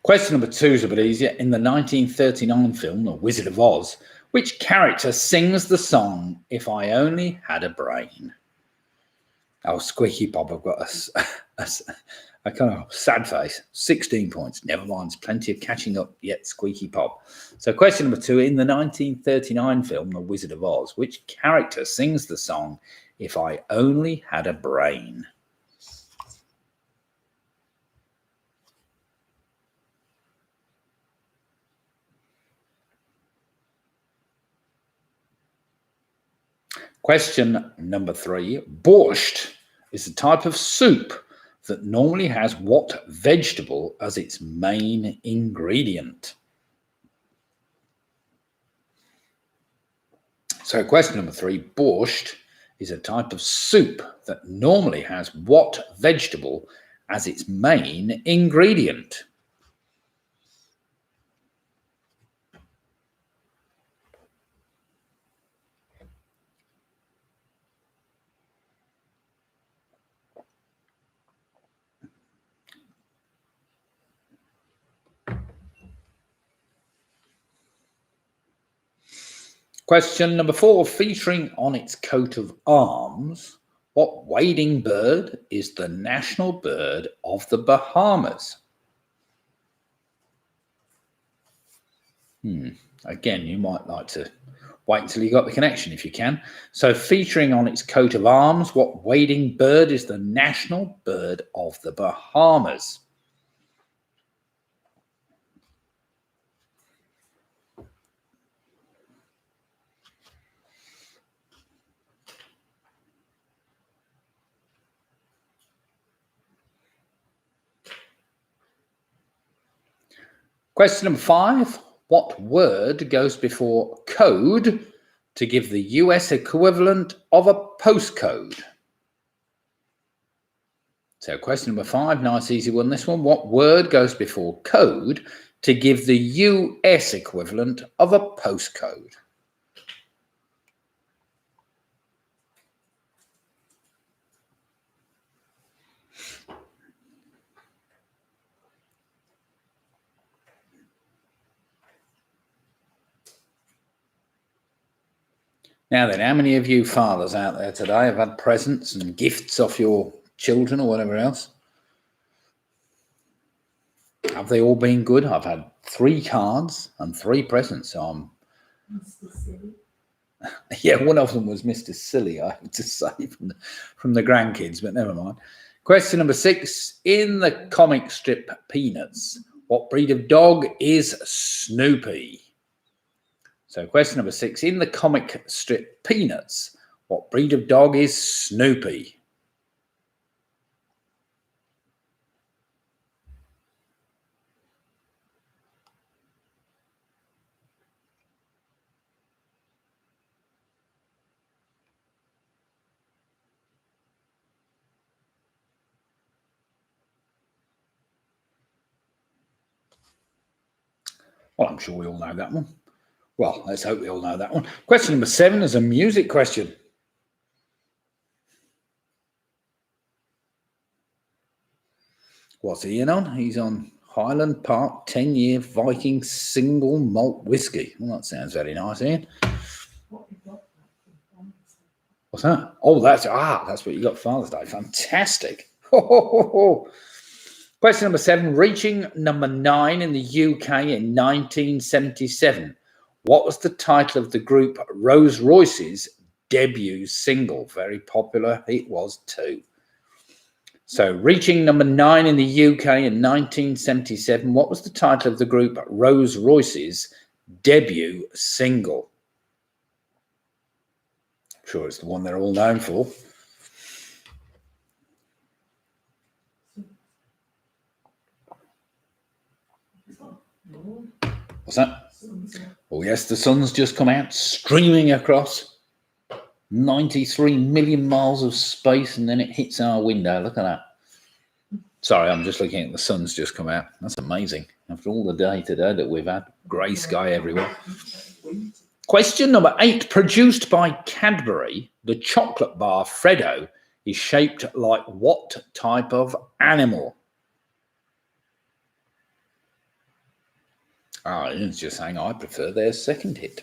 Question number 2 is a bit easier. In the 1939 film, The Wizard of Oz, which character sings the song, If I Only Had a Brain? Oh, Squeaky Bob, I've got a kind of sad face. 16 points. Never mind, there's plenty of catching up yet, Squeaky Bob. So question number 2, in the 1939 film, The Wizard of Oz, which character sings the song, If I Only Had a Brain? Question number 3. Borscht is a type of soup that normally has what vegetable as its main ingredient? So question number 3. Borscht is a type of soup that normally has what vegetable as its main ingredient? Question number 4, featuring on its coat of arms, what wading bird is the national bird of the Bahamas? Again, you might like to wait until you got the connection if you can. So featuring on its coat of arms, what wading bird is the national bird of the Bahamas? Question number 5. What word goes before code to give the US equivalent of a postcode? So question number 5, nice easy one, this one. What word goes before code to give the US equivalent of a postcode? Now then, how many of you fathers out there today have had presents and gifts off your children or whatever else? Have they all been good? I've had 3 cards and 3 presents. So I'm... Mr. Silly. Yeah, one of them was Mr. Silly, I have to say, from the grandkids, but never mind. Question number 6. In the comic strip Peanuts, what breed of dog is Snoopy? So question number 6. In the comic strip Peanuts, what breed of dog is Snoopy? Well, I'm sure we all know that one. Well, let's hope we all know that one. Question number 7 is a music question. What's Ian on? He's on Highland Park 10-year Viking single malt whiskey. Well, that sounds very nice, Ian. What's that? Oh, that's what you got for Father's Day. Fantastic. Question number 7, reaching number 9 in the UK in 1977. What was the title of the group Rolls Royce's debut single? Very popular. It was too. So, reaching number 9 in the UK in 1977, what was the title of the group Rolls Royce's debut single? I'm sure it's the one they're all known for. What's that? Oh, yes, the sun's just come out, streaming across 93 million miles of space, and then it hits our window. Look at that. Sorry, I'm just looking at the sun's just come out. That's amazing. After all the day today that we've had, grey sky everywhere. Question number 8. Produced by Cadbury, the chocolate bar Freddo is shaped like what type of animal? It's just saying I prefer their second hit.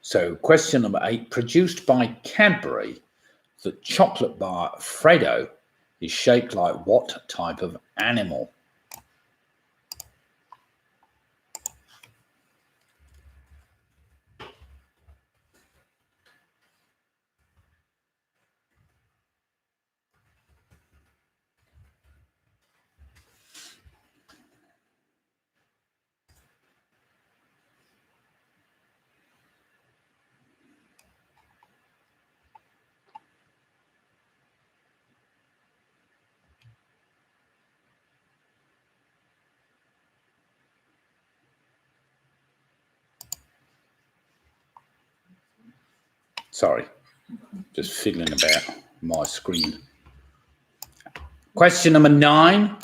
So question number 8, produced by Cadbury, the chocolate bar Freddo is shaped like what type of animal? Sorry, just fiddling about my screen. Question number 9.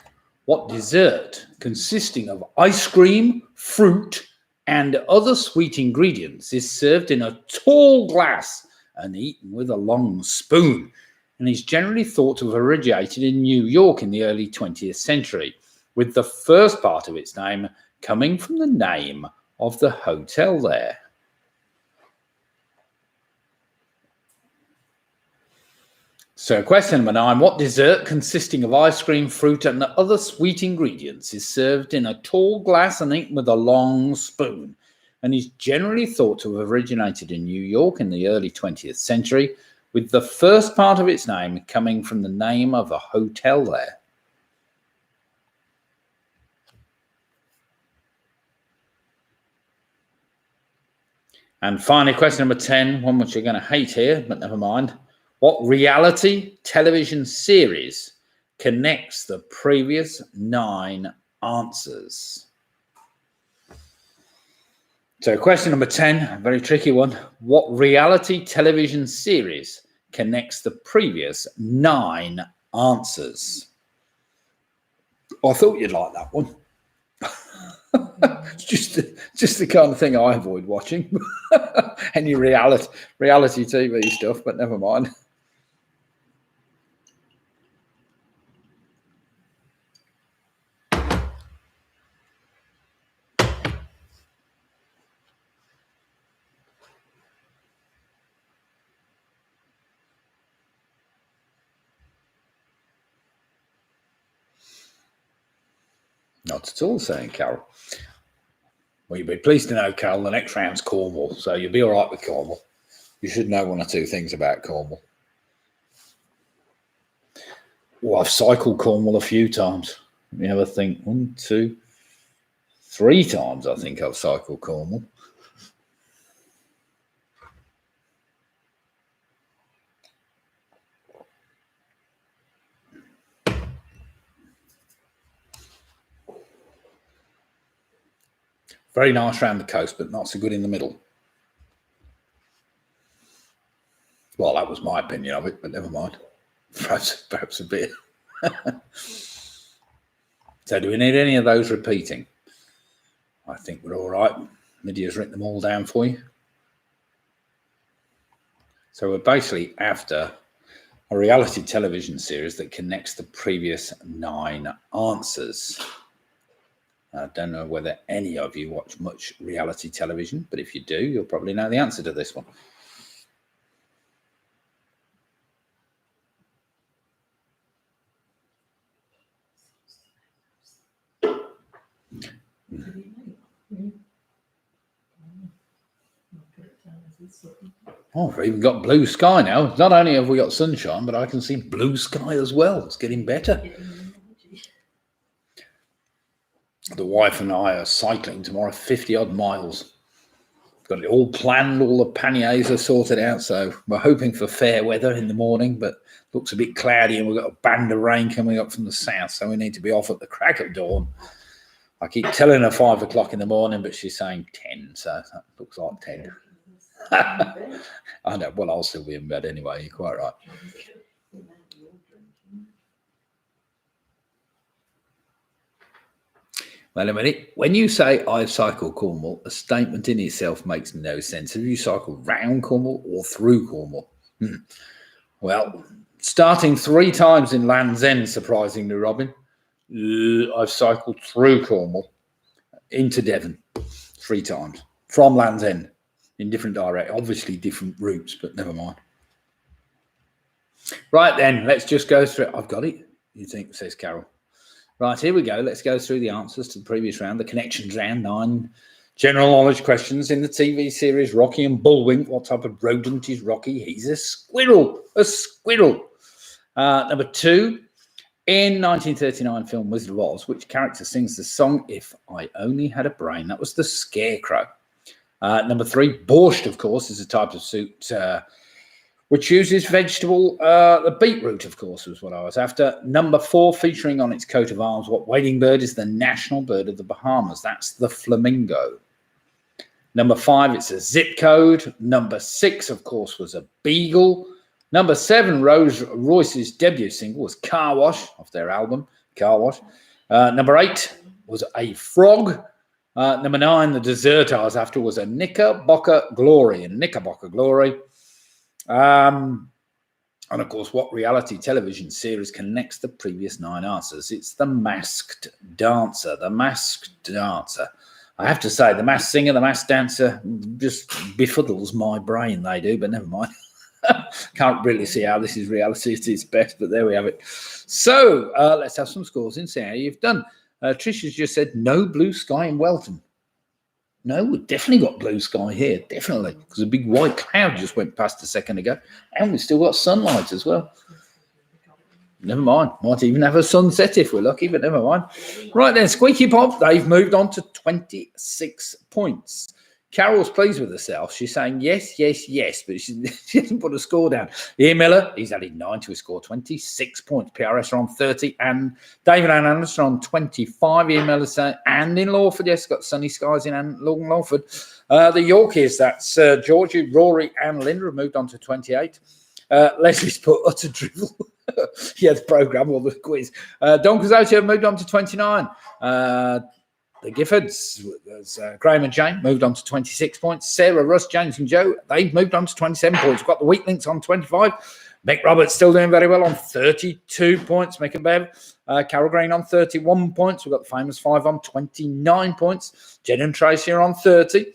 What dessert consisting of ice cream, fruit, and other sweet ingredients is served in a tall glass and eaten with a long spoon, and is generally thought to have originated in New York in the early 20th century, with the first part of its name coming from the name of the hotel there? So question number 9, what dessert consisting of ice cream, fruit, and other sweet ingredients is served in a tall glass and eaten with a long spoon, and is generally thought to have originated in New York in the early 20th century, with the first part of its name coming from the name of a hotel there? And finally, question number 10, one which you're going to hate here, but never mind. What reality television series connects the previous 9 answers? So question number 10, a very tricky one. What reality television series connects the previous 9 answers? I thought you'd like that one. It's just the kind of thing I avoid watching. Any reality TV stuff, but never mind. Not at all, saying Carol. Well, you'll be pleased to know, Carol, the next round's Cornwall, so you'll be all right with Cornwall. You should know 1 or 2 things about Cornwall. Well, I've cycled Cornwall a few times. Let me have a think. 1, 2, 3 times I think I've cycled Cornwall. Very nice round the coast, but not so good in the middle. was my opinion of it, but never mind. Perhaps a bit. So do we need any of those repeating? I think we're all right. Lydia's written them all down for you. So we're basically after a reality television series that connects the previous 9 answers. I don't know whether any of you watch much reality television, but if you do, you'll probably know the answer to this one. Oh, we've even got blue sky now. Not only have we got sunshine, but I can see blue sky as well. It's getting better. The wife and I are cycling tomorrow, 50-odd miles. Got it all planned. All the panniers are sorted out. So we're hoping for fair weather in the morning, but looks a bit cloudy and we've got a band of rain coming up from the south. So we need to be off at the crack of dawn. I keep telling her 5 o'clock in the morning, but she's saying 10. So that looks like 10. I know. Well, I'll still be in bed anyway. You're quite right. Wait a minute. When you say I've cycled Cornwall, a statement in itself makes no sense. Have you cycled round Cornwall or through Cornwall? Well, starting 3 times in Land's End, surprisingly, Robin. I've cycled through Cornwall into Devon 3 times from Land's End in different directions, obviously different routes, but never mind. Right then, let's just go through. I've got it, you think, says Carol. Right, here we go. Let's go through the answers to the previous round, the connections round. 9 general knowledge questions in the TV series Rocky and Bullwink. What type of rodent is Rocky? He's a squirrel. A squirrel. Number 2. In 1939 film Wizard of Oz, which character sings the song If I Only Had a Brain? That was the Scarecrow. Number 3, borscht, of course, is a type of soup which uses vegetable. The beetroot, of course, was what I was after. Number 4, featuring on its coat of arms, what wading bird is the national bird of the Bahamas? That's the flamingo. Number 5, it's a zip code. Number 6, of course, was a beagle. Number 7, Royce's debut single was Car Wash off their album, Car Wash. Number 8 was a frog. Number 9, the dessert I was after was a Knickerbocker Glory. And Knickerbocker Glory. And of course, what reality television series connects the previous 9 answers? It's The Masked Dancer. The Masked Dancer. I have to say, the masked singer, the masked dancer just befuddles my brain, they do, but never mind. Can't really see how this is reality at its best, but there we have it. So let's have some scores and see how you've done. Trisha's just said no blue sky in Welton. No, we've definitely got blue sky here, definitely, because a big white cloud just went past a second ago, and we've still got sunlight as well. Never mind. Might even have a sunset if we're lucky, but never mind. Right then, Squeaky Pop, they've moved on to 26 points. Carol's pleased with herself. She's saying yes, yes, yes, but she hasn't put a score down. Ian Miller, he's added 9 to his score, 26 points. PRS are on 30, and David and Anderson on 25. Ian Miller saying, and in Lawford, yes, got sunny skies in Lawford. The Yorkies, that's Georgie, Rory, and Linda have moved on to 28. Leslie's put utter drivel. Yeah, the programme or the quiz. Don Cazotti have moved on to 29. The Giffords, Graham and Jane, moved on to 26 points. Sarah, Russ, James and Joe, they've moved on to 27 points. We've got the Weaklings on 25. Mick Roberts still doing very well on 32 points. Mick and Bev. Carol Green on 31 points. We've got the Famous 5 on 29 points. Jen and Tracy are on 30.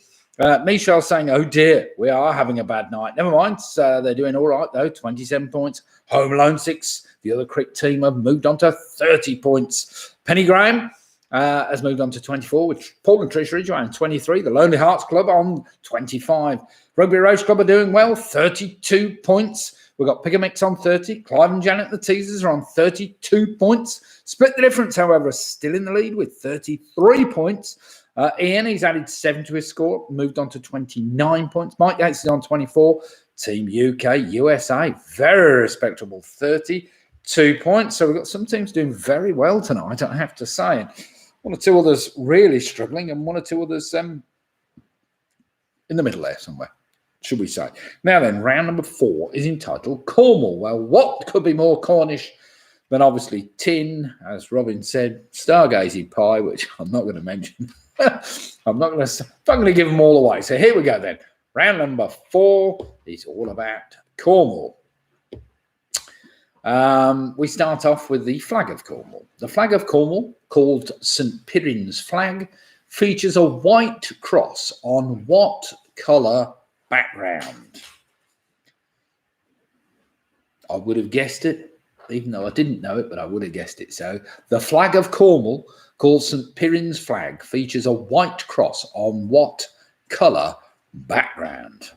Michelle saying, oh dear, we are having a bad night. Never mind. They're doing all right, though. 27 points. Home Alone 6. The other Crick team have moved on to 30 points. Penny Graham has moved on to 24, with Paul and Trish Ridgway on 23. The Lonely Hearts Club on 25. Rugby Rose Club are doing well, 32 points. We've got Pigamix on 30. Clive and Janet, the Teasers, are on 32 points. Split the Difference, however, is still in the lead with 33 points. Ian, he's added 7 to his score, moved on to 29 points. Mike Gates is on 24. Team UK, USA, very respectable, 32 points. So we've got some teams doing very well tonight, I have to say. One or two others really struggling, and one or two others in the middle there somewhere. should we say. Now then, round number 4 is entitled Cornwall. Well, what could be more Cornish than obviously tin, as Robin said, stargazing pie, which I'm not going to mention. I'm not going to give them all away. So here we go then. Round number 4 is all about Cornwall. We start off with the flag of Cornwall. The flag of Cornwall, called St. Piran's flag, features a white cross on what colour background? I would have guessed it, even though I didn't know it, but I would have guessed it. So the flag of Cornwall, called St. Piran's flag, features a white cross on what colour background?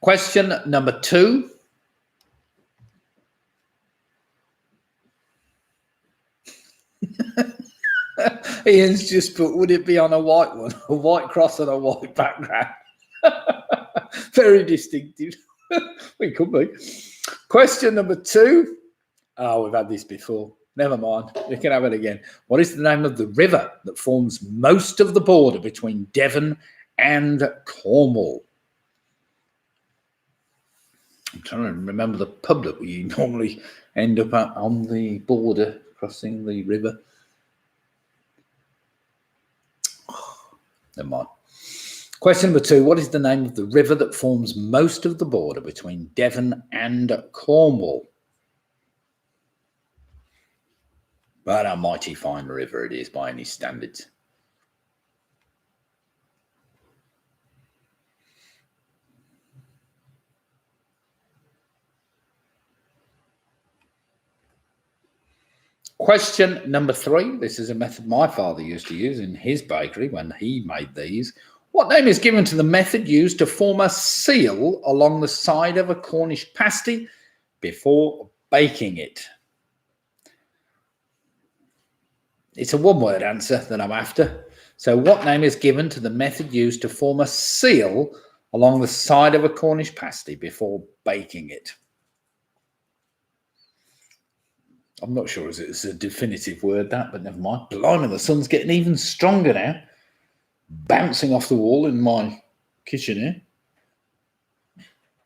Question number 2. Ian's just put, would it be on a white one? A white cross on a white background. Very distinctive. It could be. Question number 2. Oh, we've had this before. Never mind. We can have it again. What is the name of the river that forms most of the border between Devon and Cornwall? I'm trying to remember the pub that we normally end up at on the border, crossing the river. Never mind. Question number 2. What is the name of the river that forms most of the border between Devon and Cornwall? But a mighty fine river it is by any standards. Question number 3. This is a method my father used to use in his bakery when he made these. What name is given to the method used to form a seal along the side of a Cornish pasty before baking it? It's a one-word answer that I'm after. So what name is given to the method used to form a seal along the side of a Cornish pasty before baking it? I'm not sure it's a definitive word, that, but never mind. Blimey, the sun's getting even stronger now. Bouncing off the wall in my kitchen here.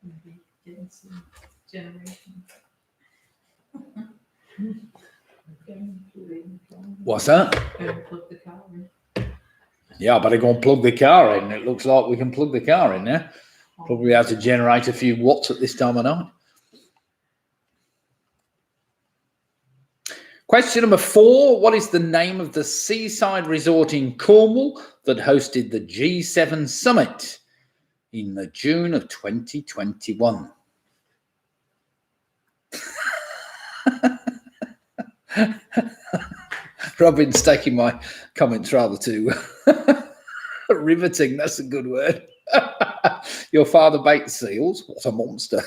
Maybe getting some generation. What's that? Go and plug the car in. Yeah, I better go and plug the car in. It looks like we can plug the car in now. Probably have to generate a few watts at this time of night. Question number 4. What is the name of the seaside resort in Cornwall that hosted the G7 summit in the June of 2021? Robin's taking my comments rather too riveting. That's a good word. Your father baked seals? What a monster.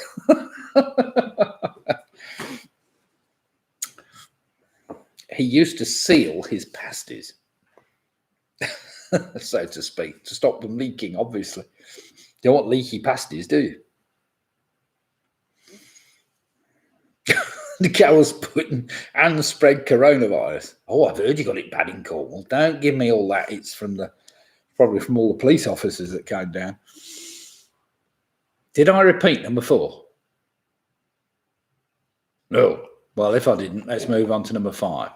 He used to seal his pasties, so to speak, to stop them leaking, obviously. You don't want leaky pasties, do you? The cow's putting and spread coronavirus. Oh, I've heard you got it bad in Cornwall. Don't give me all that. It's from probably from all the police officers that came down. Did I repeat number 4? No. Well, if I didn't, let's move on to number 5.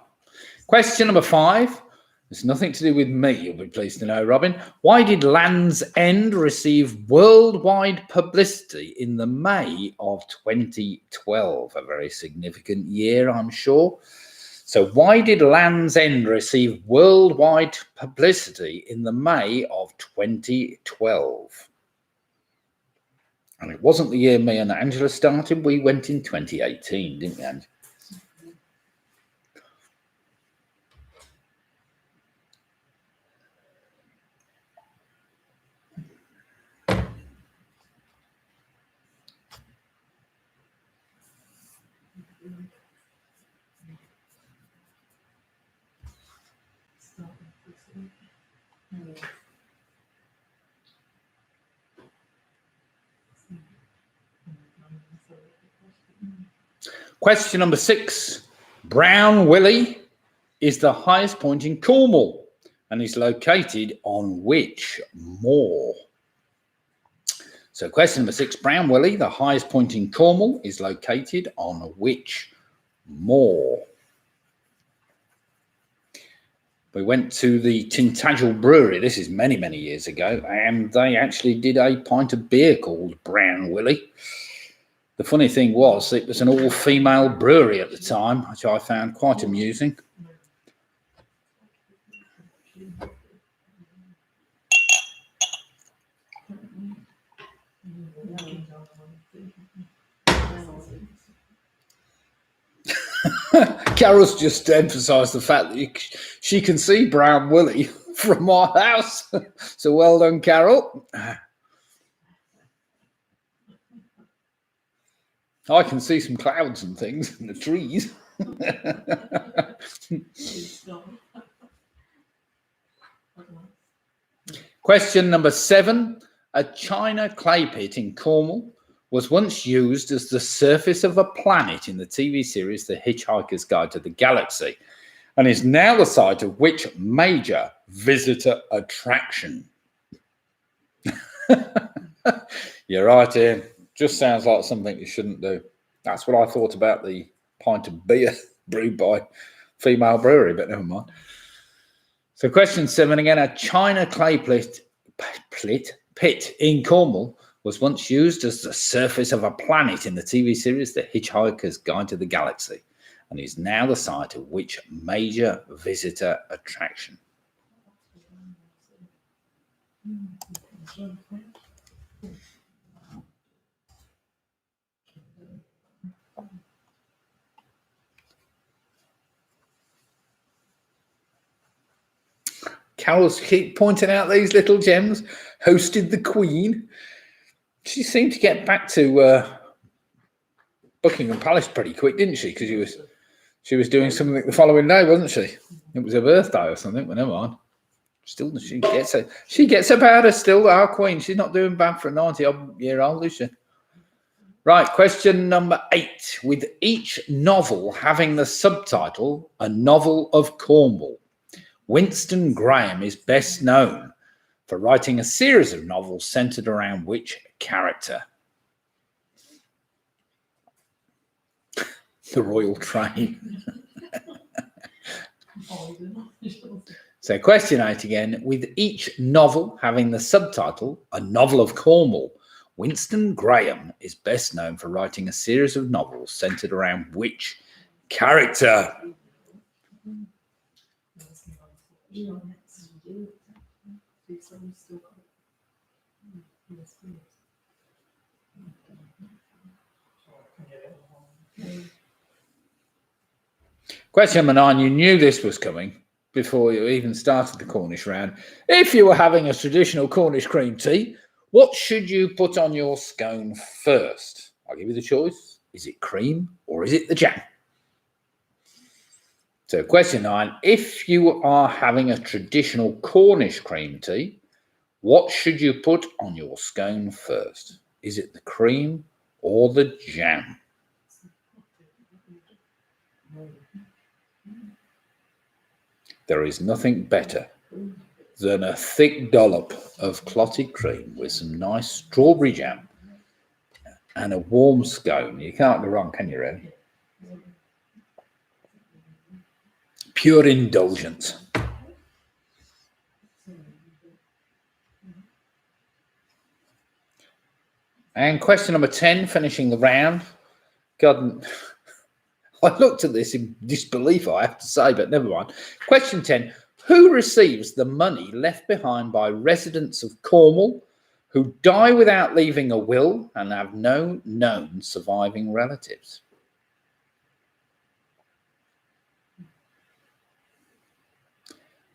Question number 5. It's nothing to do with me, you'll be pleased to know, Robin. Why did Land's End receive worldwide publicity in the May of 2012? A very significant year, I'm sure. So why did Land's End receive worldwide publicity in the May of 2012? And it wasn't the year me and Angela started. We went in 2018, didn't we, Angela? Question number 6. Brown Willie is the highest point in Cornwall and is located on which moor? So question number 6. Brown Willie, the highest point in Cornwall, is located on which moor? We went to the Tintagel Brewery. This is many, many years ago, and they actually did a pint of beer called Brown Willie. The funny thing was, it was an all-female brewery at the time, which I found quite amusing. Carol's just emphasised the fact that she can see Brown Willie from our house. So well done, Carol. I can see some clouds and things in the trees. Question number 7. A china clay pit in Cornwall was once used as the surface of a planet in the TV series The Hitchhiker's Guide to the Galaxy and is now the site of which major visitor attraction? You're right, Ian. Just sounds like something you shouldn't do. That's what I thought about the pint of beer brewed by female brewery, but never mind. So question 7 again. A china clay pit in Cornwall was once used as the surface of a planet in the TV series The Hitchhiker's Guide to the Galaxy and is now the site of which major visitor attraction? Carol's keep pointing out these little gems. Hosted the Queen. She seemed to get back to Buckingham Palace pretty quick, didn't she? Because she was doing something the following day, wasn't she? It was her birthday or something. But never mind. Still, she gets about her still. Our Queen. She's not doing bad for a 90-odd-year-old, is she? Right. Question number 8. With each novel having the subtitle "A Novel of Cornwall," Winston Graham is best known for writing a series of novels centered around which character? The Royal Train. So question 8 again. With each novel having the subtitle "A Novel of Cornwall," Winston Graham is best known for writing a series of novels centered around which character? Question number 9. You knew this was coming before you even started the Cornish round. If you were having a traditional Cornish cream tea, what should you put on your scone first? I'll give you the choice. Is it cream or is it the jam? So question 9, if you are having a traditional Cornish cream tea, what should you put on your scone first? Is it the cream or the jam? There is nothing better than a thick dollop of clotted cream with some nice strawberry jam and a warm scone. You can't go wrong, can you, really? Pure indulgence. And question number 10, finishing the round. God, I looked at this in disbelief, I have to say, but never mind. Question 10, who receives the money left behind by residents of Cornwall who die without leaving a will and have no known surviving relatives?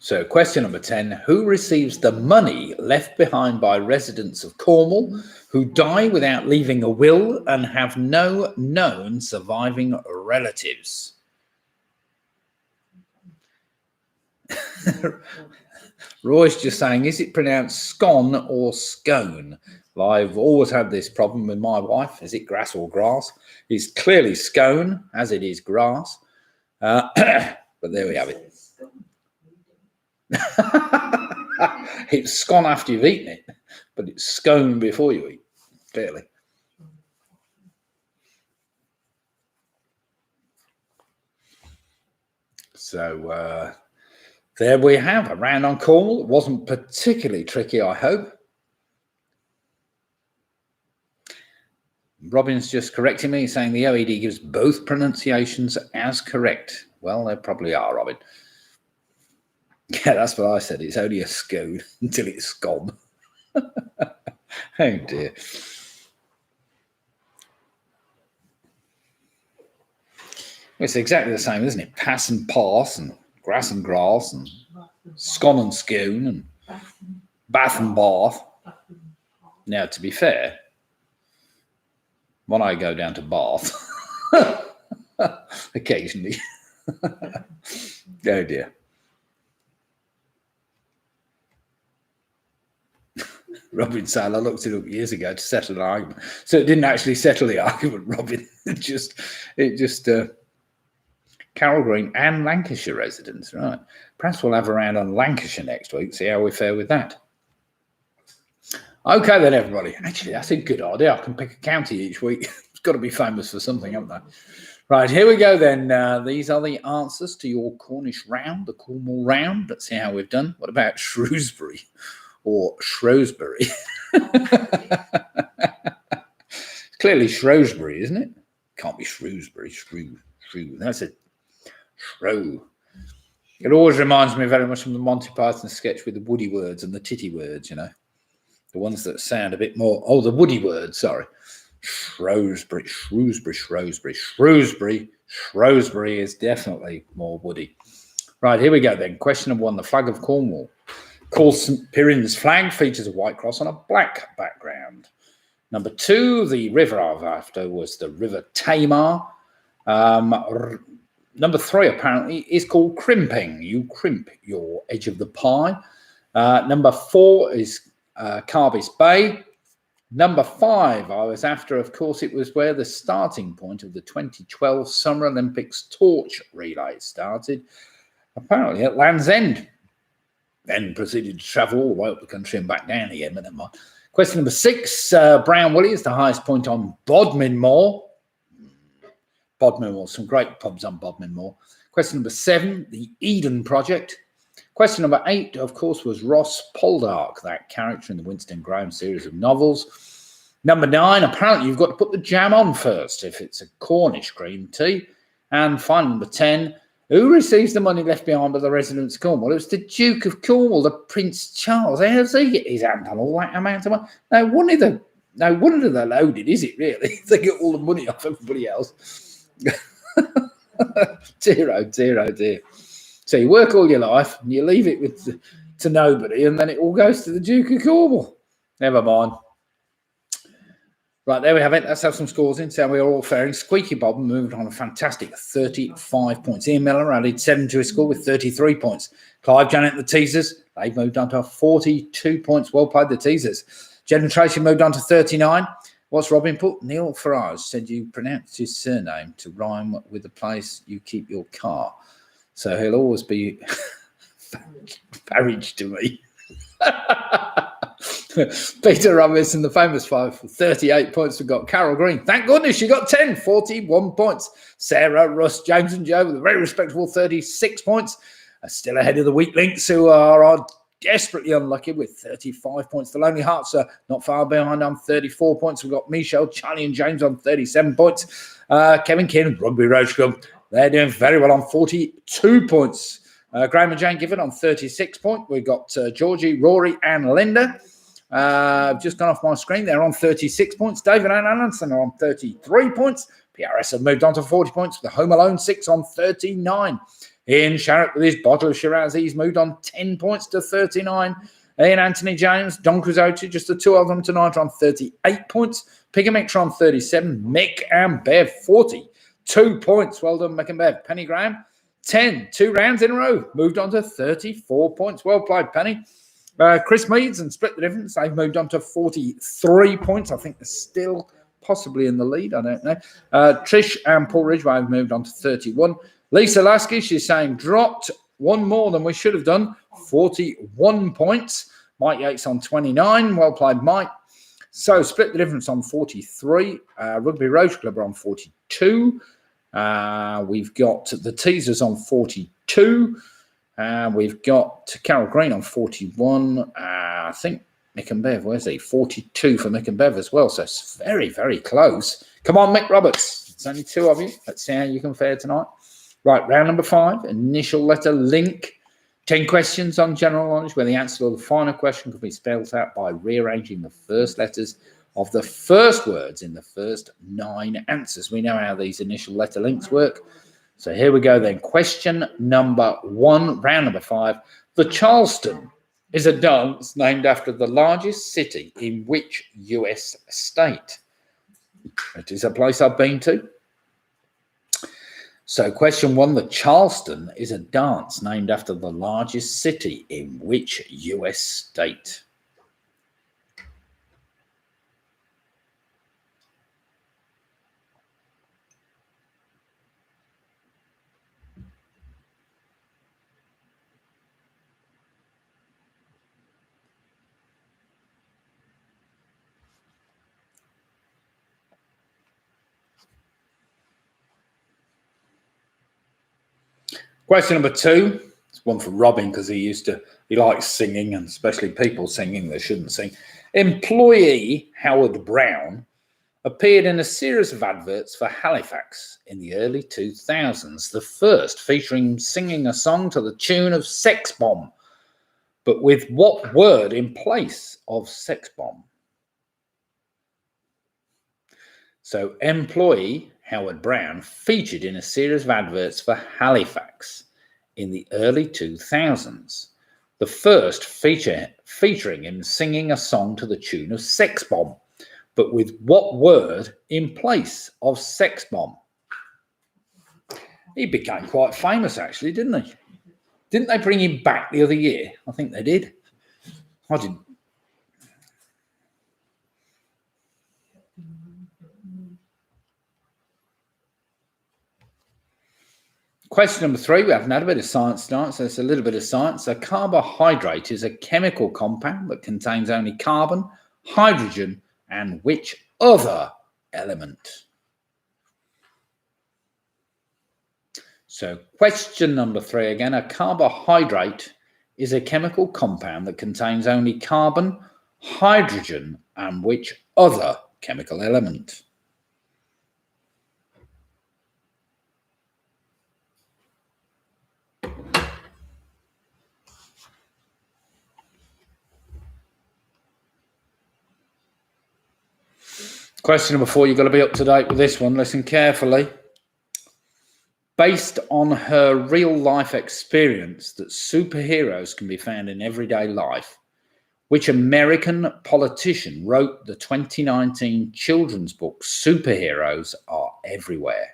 So question number 10, who receives the money left behind by residents of Cornwall who die without leaving a will and have no known surviving relatives? Roy's just saying, is it pronounced scone or scone? Well, I've always had this problem with my wife. Is it grass or grass? It's clearly scone, as it is grass. But there we have it. It's scone after you've eaten it, but it's scone before you eat, clearly. So there we have a round on Cornwall. It wasn't particularly tricky, I hope. Robin's just correcting me, saying the OED gives both pronunciations as correct. Well, they probably are, Robin. Yeah, that's what I said. It's only a scone until it's scone. Oh, dear. It's exactly the same, isn't it? Pass and pass and grass and grass and scone and scone and bath and bath. Now, to be fair, when I go down to Bath, occasionally. Oh, dear. Robin said, I looked it up years ago to settle an argument. So it didn't actually settle the argument, Robin. It just Carol Green and Lancashire residents, right? Perhaps we'll have a round on Lancashire next week, see how we fare with that. Okay then, everybody. Actually, that's a good idea. I can pick a county each week. It's got to be famous for something, haven't they? Right, here we go then. These are the answers to your Cornish round, the Cornwall round. Let's see how we've done. What about Shrewsbury or Shrewsbury? Clearly Shrewsbury, isn't it? Can't be Shrewsbury. Shrew. That's a Shrew. It always reminds me very much of the Monty Python sketch with the woody words and the titty words, you know. The ones that sound a bit more... Oh, the woody words, sorry. Shrewsbury is definitely more woody. Right, here we go then. Question number 1, the flag of Cornwall. Called St. Piran's flag features a white cross on a black background. Number 2, the river I've after was the River Tamar. Number 3 apparently is called crimping. You crimp your edge of the pie. Number 4 is Carbis Bay. Number 5 I was after, of course, it was where the starting point of the 2012 Summer Olympics torch relay started, apparently at Land's End. Then proceeded to travel all the way up the country and back down again, but never mind. Question number 6, Brown Willie is the highest point on Bodmin Moor. Bodmin Moor, some great pubs on Bodmin Moor. Question number 7, the Eden Project. Question number 8, of course, was Ross Poldark, that character in the Winston Graham series of novels. Number 9, apparently you've got to put the jam on first if it's a Cornish green tea. And final number 10, who receives the money left behind by the residents of Cornwall? It was the Duke of Cornwall, the Prince Charles. How does he get his hand on all that amount of money? No wonder they're loaded, is it really? They get all the money off everybody else. Dear, oh dear, oh dear. So you work all your life and you leave it to nobody, and then it all goes to the Duke of Cornwall. Never mind. Right, there we have it. Let's have some scores in. So we're all faring. Squeaky Bob moved on a fantastic 35 points. Ian Miller added 7 to his score with 33 points. Clive Janet, the Teasers, they've moved on to 42 points. Well played, the Teasers. Jen and Tracy moved on to 39. What's Robin put? Neil Farage said you pronounced his surname to rhyme with the place you keep your car. So he'll always be Farage to me. Peter Robinson, the famous 5, for 38 points. We've got Carol Green. Thank goodness she got 10, 41 points. Sarah, Russ, James and Joe with a very respectable 36 points. Still ahead of the Weak Links, who are desperately unlucky with 35 points. The Lonely Hearts are not far behind on 34 points. We've got Michelle, Charlie and James on 37 points. Kevin King, Rugby Roach Club, they're doing very well on 42 points. Graham and Jane Given on 36 points. We've got Georgie, Rory and Linda. Just gone off my screen. They're on 36 points. David and Allenson are on 33 points. PRS have moved on to 40 points with the Home Alone 6 on 39. Ian Sharrett with his bottle of Shiraz, he's moved on 10 points to 39. Ian Anthony James, Don Crusoe, just the two of them tonight on 38 points. Pigamic on 37. Mick and Bev, 42 points. Well done, Mick and Bev. Penny Graham, 10, 2 rounds in a row. Moved on to 34 points. Well played, Penny. Chris Meads and Split the Difference. They've moved on to 43 points. I think they're still possibly in the lead. I don't know. Trish and Paul Ridgway have moved on to 31. Lisa Lasky, she's saying dropped one more than we should have done. 41 points. Mike Yates on 29. Well played, Mike. So Split the Difference on 43. Rugby Rotary Club are on 42. We've got the Teasers on 42. We've got Carol Green on 41. I think Mick and Bev, where's he? 42 for Mick and Bev as well. So it's very, very close. Come on, Mick Roberts. It's only 2 of you. Let's see how you can fare tonight. Right, round number 5, initial letter link. 10 questions on general knowledge where the answer to the final question can be spelled out by rearranging the first letters of the first words in the first 9 answers. We know how these initial letter links work. So here we go then. Question number 1, round number 5. The Charleston is a dance named after the largest city in which US state? It is a place I've been to. So question 1, the Charleston is a dance named after the largest city in which US state? Question number 2, it's one for Robin because he likes singing, and especially people singing that shouldn't sing. Employee Howard Brown appeared in a series of adverts for Halifax in the early 2000s, the first featuring singing a song to the tune of Sex Bomb, but with what word in place of Sex Bomb? So employee Howard Brown featured in a series of adverts for Halifax in the early 2000s, the first featuring him singing a song to the tune of Sex Bomb, but with what word in place of Sex Bomb? He became quite famous, actually, didn't he? Didn't they bring him back the other year? I think they did. I didn't. Question number 3, we haven't had a bit of science tonight, so it's a little bit of science. A carbohydrate is a chemical compound that contains only carbon, hydrogen, and which other element? So question number 3 again, a carbohydrate is a chemical compound that contains only carbon, hydrogen, and which other chemical element? Question number 4, you've got to be up to date with this one. Listen carefully. Based on her real-life experience that superheroes can be found in everyday life, which American politician wrote the 2019 children's book, Superheroes Are Everywhere?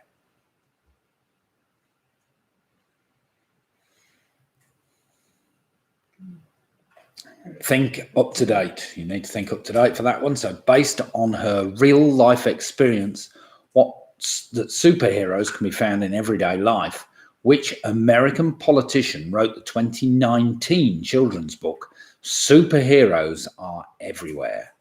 Think up to date. You need to think up to date for that one. So based on her real life experience, that superheroes can be found in everyday life, which American politician wrote the 2019 children's book, Superheroes Are Everywhere?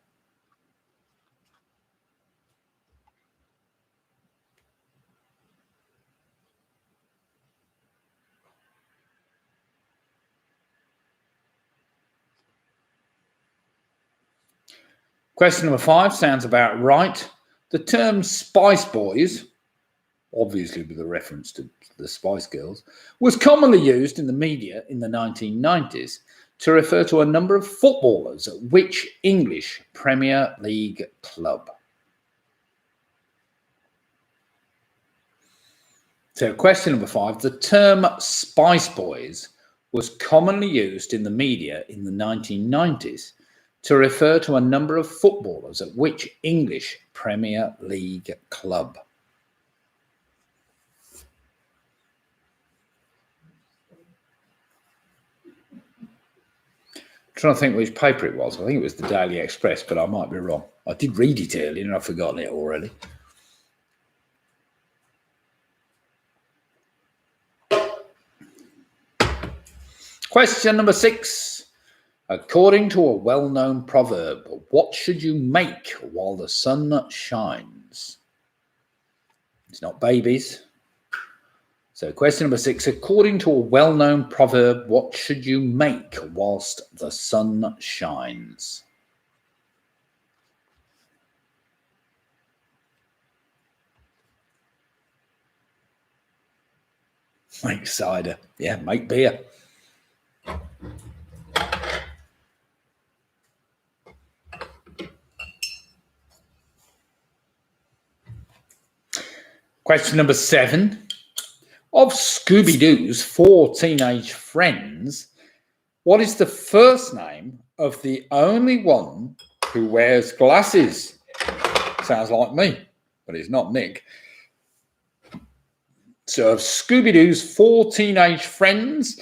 Question number 5 sounds about right. The term Spice Boys, obviously with a reference to the Spice Girls, was commonly used in the media in the 1990s to refer to a number of footballers at which English Premier League club? So question number 5, the term Spice Boys was commonly used in the media in the 1990s to refer to a number of footballers at which English Premier League club? trying to think which paper it was. I think it was the Daily Express, but I might be wrong. I did read it earlier and I've forgotten it already. Question number 6. According to a well-known proverb, what should you make while the sun shines? It's not babies. So question number 6, according to a well-known proverb, what should you make whilst the sun shines? Make cider. Yeah, make beer. Question number 7. Of Scooby-Doo's 4 teenage friends, what is the first name of the only one who wears glasses? Sounds like me, but it's not Nick. So of Scooby-Doo's 4 teenage friends,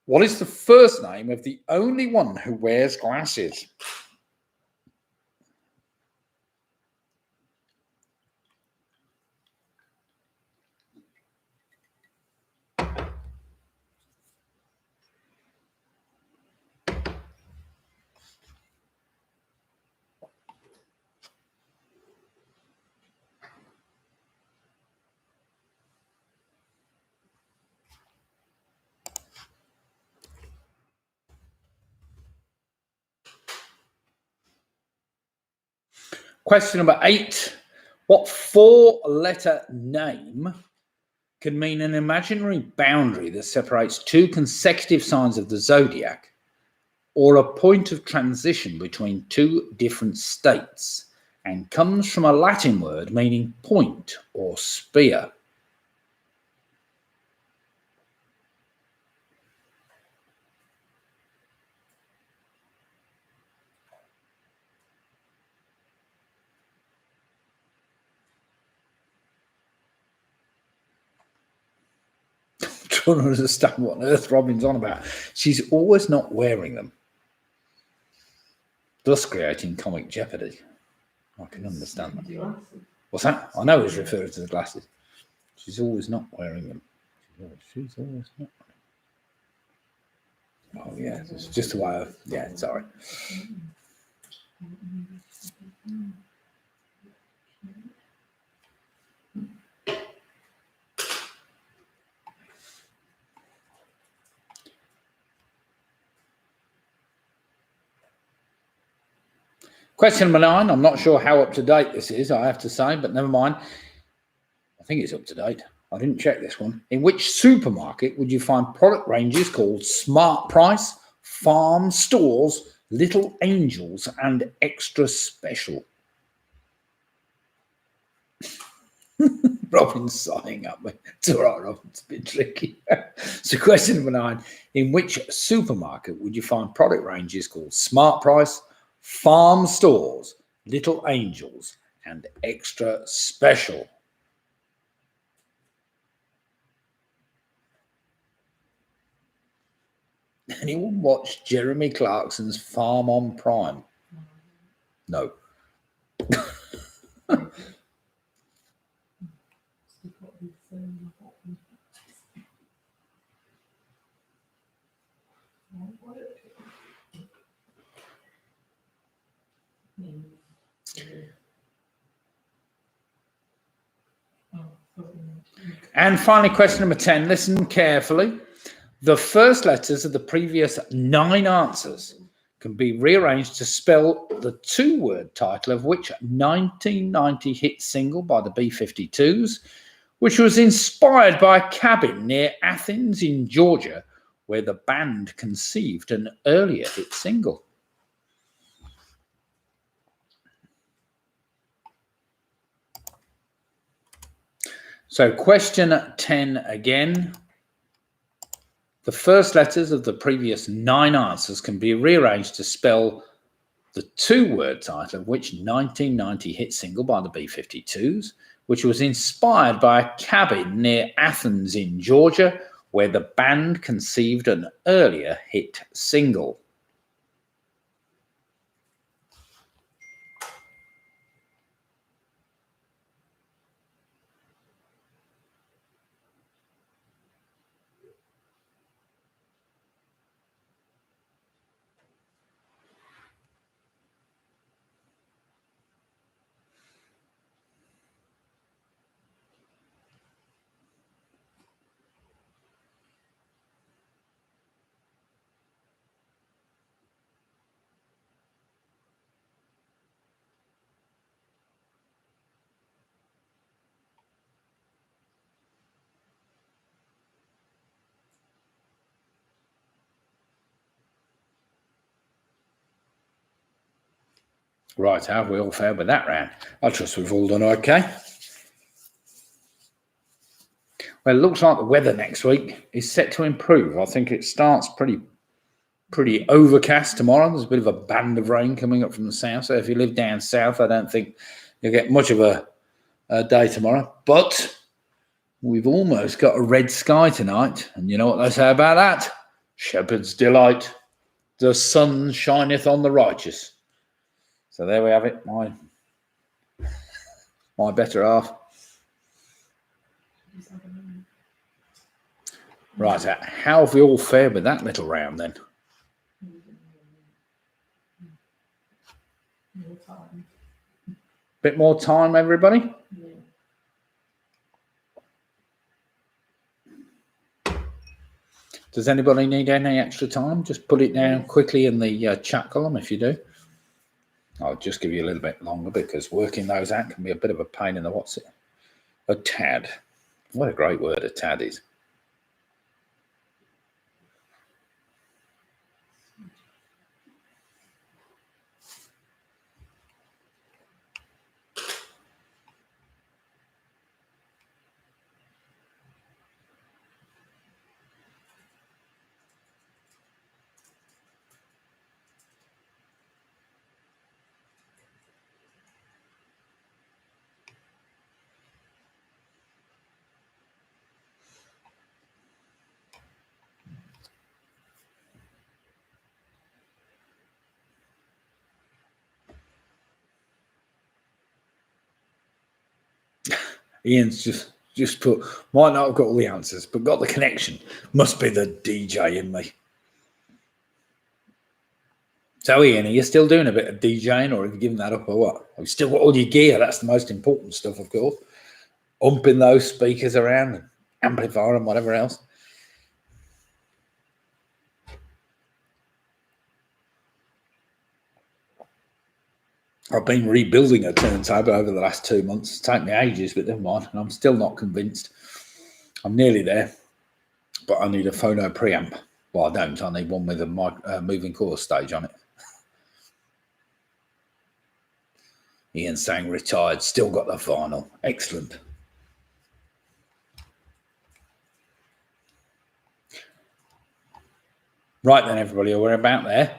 what is the first name of the only one who wears glasses? Question number 8. What 4-letter name can mean an imaginary boundary that separates 2 consecutive signs of the zodiac or a point of transition between 2 different states and comes from a Latin word meaning point or spear? Trying to understand what on earth Robin's on about. She's always not wearing them, thus creating comic jeopardy. I can understand that. What's that? I know he's referring to the glasses. She's always not wearing them. She's always not. Oh yeah, it's just a way of, yeah, sorry. Question number 9. I'm not sure how up to date this is, I have to say, but never mind. I think it's up to date. I didn't check this one. In which supermarket would you find product ranges called Smart Price, Farm Stores, Little Angels, and Extra Special? Robin's sighing at me. It's all right, Robin. It's a bit tricky. So question number 9. In which supermarket would you find product ranges called Smart Price, Farm Stores, Little Angels, and Extra Special? Anyone watch Jeremy Clarkson's Farm on Prime? No. And finally, question number 10. Listen carefully. The first letters of the previous 9 answers can be rearranged to spell the 2-word title of which 1990 hit single by the B-52s, which was inspired by a cabin near Athens in Georgia, where the band conceived an earlier hit single. So question 10 again. The first letters of the previous 9 answers can be rearranged to spell the 2-word title of which 1990 hit single by the B-52s, which was inspired by a cabin near Athens in Georgia, where the band conceived an earlier hit single. Right, how have we all fared with that round? I trust we've all done okay. Well, it looks like the weather next week is set to improve. I think it starts pretty overcast tomorrow. There's a bit of a band of rain coming up from the south. So if you live down south, I don't think you'll get much of a day tomorrow. But we've almost got a red sky tonight. And you know what they say about that? Shepherd's delight. The sun shineth on the righteous. So there we have it, my better half. Right, how have we all fared with that little round then? More time. Bit more time, everybody? Yeah. Does anybody need any extra time? Just put it down quickly in the chat column if you do. I'll just give you a little bit longer because working those out can be a bit of a pain in the what's it? A tad. What a great word a tad is. Ian's just put, might not have got all the answers, but got the connection. Must be the DJ in me. So Ian, are you still doing a bit of DJing or have you given that up or what? Have you still got all your gear? That's the most important stuff, of course. Umping those speakers around and amplifier and whatever else. I've been rebuilding a turntable over the last 2 months. It's taken me ages, but never mind. And I'm still not convinced. I'm nearly there, but I need a phono preamp. Well, I don't. I need one with a moving core stage on it. Ian saying retired, still got the vinyl. Excellent. Right then, everybody, we're about there.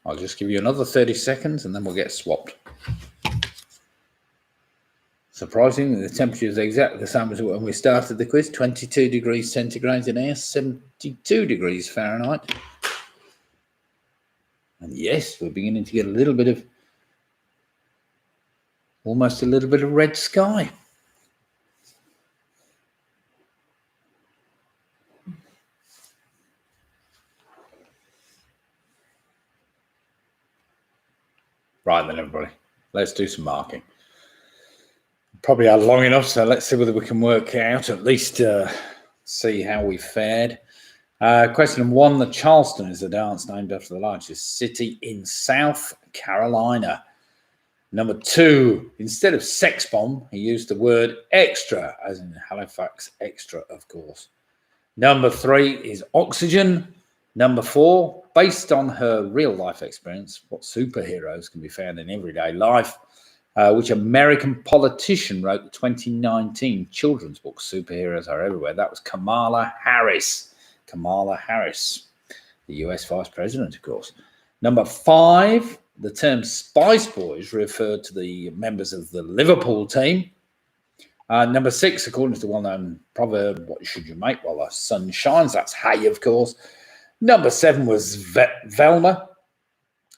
I'll just give you another 30 seconds and then we'll get swapped. Surprisingly, the temperature is exactly the same as when we started the quiz. 22 degrees centigrade in here, 72 degrees Fahrenheit. And yes, we're beginning to get a little bit of, almost a little bit of red sky. Right then, everybody, let's do some marking. Probably are long enough, so let's see whether we can work out, at least see how we fared. Question number 1, the Charleston is a dance named after the largest city in South Carolina. Number 2, instead of sex bomb, he used the word extra, as in Halifax extra, of course. Number 3 is oxygen. Number 4, based on her real life experience, what superheroes can be found in everyday life, which American politician wrote the 2019 children's book, Superheroes Are Everywhere. That was Kamala Harris. Kamala Harris, the US Vice President, of course. Number 5, the term Spice Boys referred to the members of the Liverpool team. Number 6, according to the well-known proverb, what should you make while the sun shines? That's hay, of course. Number 7 was Velma.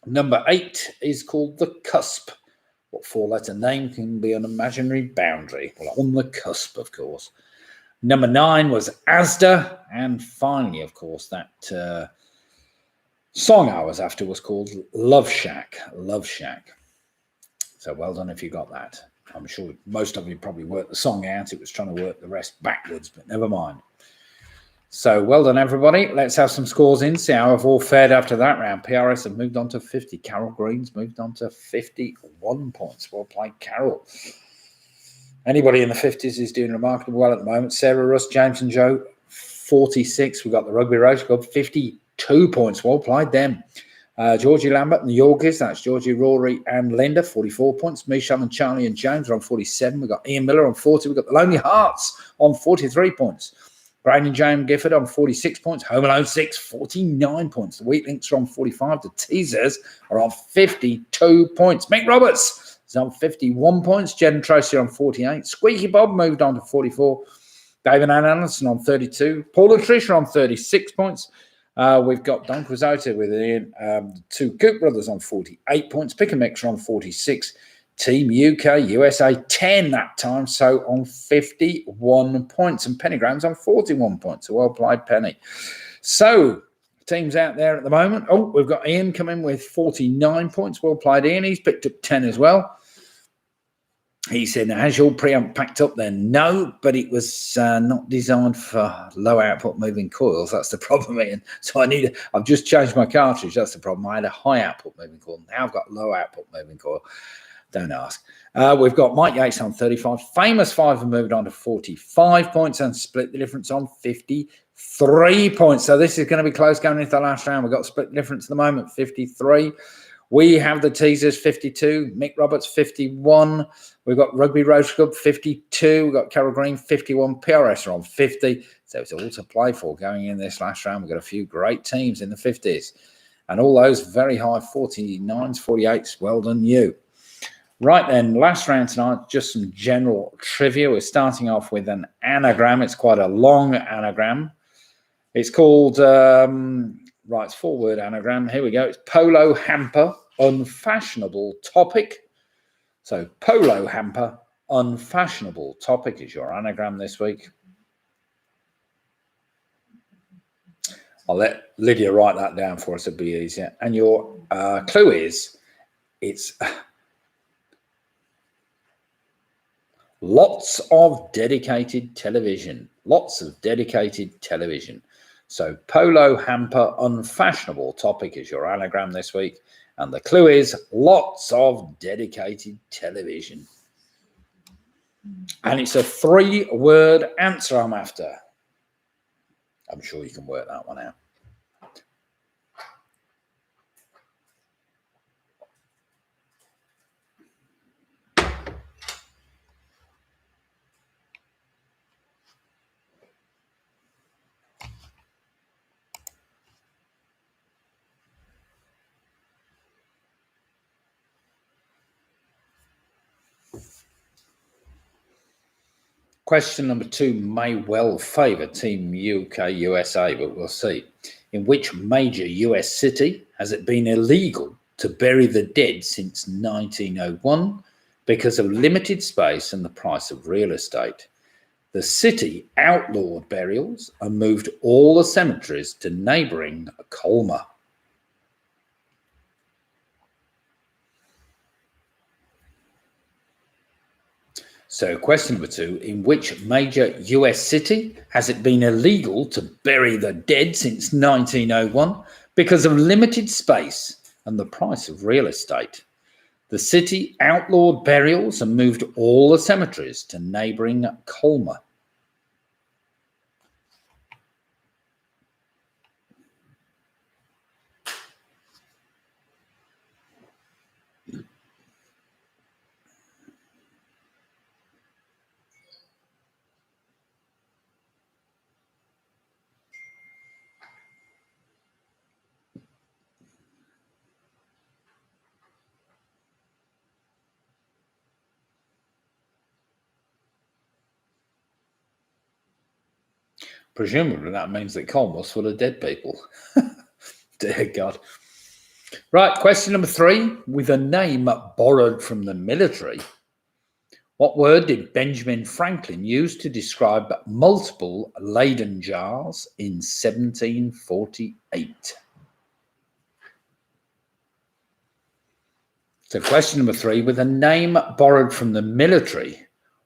Number 8 is called the cusp. What 4-letter name can be an imaginary boundary? Well, on the cusp, of course. Number 9 was Asda. And finally, of course, that song I was after was called Love Shack. Love Shack. So well done if you got that. I'm sure most of you probably worked the song out. It was trying to work the rest backwards, but never mind. So well done, everybody. Let's have some scores in, see how I've all fared after that round. PRS have moved on to 50. Carol Green's moved on to 51 points. Well played, Carol. Anybody in the 50s is doing remarkably well at the moment. Sarah, Russ, James and Joe, 46. We've got the Rugby Rose Club, 50. 2 points. Well played them. Georgie Lambert and the Yorkies, that's Georgie, Rory and Linda, 44 points. Michelle and Charlie and James are on 47. We've got Ian Miller on 40. We've got the Lonely Hearts on 43 points. Brandon James Gifford on 46 points. Home Alone 6, 49 points. The Wheat Links are on 45. The Teasers are on 52 points. Mick Roberts is on 51 points. Jed and Tracy are on 48. Squeaky Bob moved on to 44. David Ann Anderson on 32. Paul and Trish are on 36 points. We've got Don Quixote with the two Cook brothers on 48 points. Pick and Mix are on 46. Team UK, USA 10 that time, so on 51 points. And Penny Graham's on 41 points. So well played, Penny. So teams out there at the moment. Oh, we've got Ian coming with 49 points. Well played, Ian. He's picked up 10 as well. He said, has your preamp packed up then? No, but it was not designed for low output moving coils. That's the problem, Ian. So I've just changed my cartridge. That's the problem. I had a high output moving coil. Now I've got low output moving coil. Don't ask. We've got Mike Yates on 35. Famous Five have moved on to 45 points and split the difference on 53 points. So this is going to be close going into the last round. We've got split difference at the moment, 53. We have the Teasers, 52. Mick Roberts, 51. We've got Rugby Rose Club, 52. We've got Carol Green, 51. PRS are on 50. So it's all to play for going in this last round. We've got a few great teams in the 50s. And all those very high 49s, 48s. Well done, you. Right then, last round tonight, just some general trivia. We're starting off with an anagram. It's quite a long anagram. It's called, it's 4-word anagram. Here we go. It's polo hamper, unfashionable topic. So polo hamper, unfashionable topic is your anagram this week. I'll let Lydia write that down for us. It'll be easier. And your clue is, it's lots of dedicated television. Lots of dedicated television. So polo hamper, unfashionable topic is your anagram this week. And the clue is lots of dedicated television. And it's a 3-word answer I'm after. I'm sure you can work that one out. Question number 2 may well favour Team UK USA, but we'll see. In which major US city has it been illegal to bury the dead since 1901 because of limited space and the price of real estate? The city outlawed burials and moved all the cemeteries to neighbouring Colma. So question number 2, in which major US city has it been illegal to bury the dead since 1901 because of limited space and the price of real estate? The city outlawed burials and moved all the cemeteries to neighbouring Colma. Presumably that means that Colma's full of dead people. Dear God. Right, question number 3. With a name borrowed from the military, what word did Benjamin Franklin use to describe multiple Leyden jars in 1748? So question number 3, with a name borrowed from the military,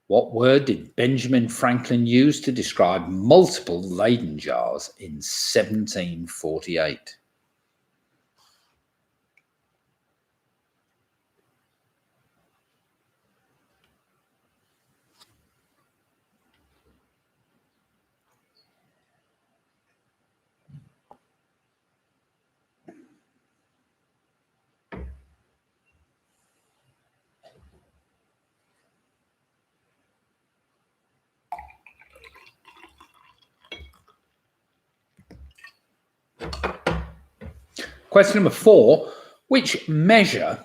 what word did Benjamin Franklin use to describe multiple Leyden jars in 1748? Question number 4. Which measure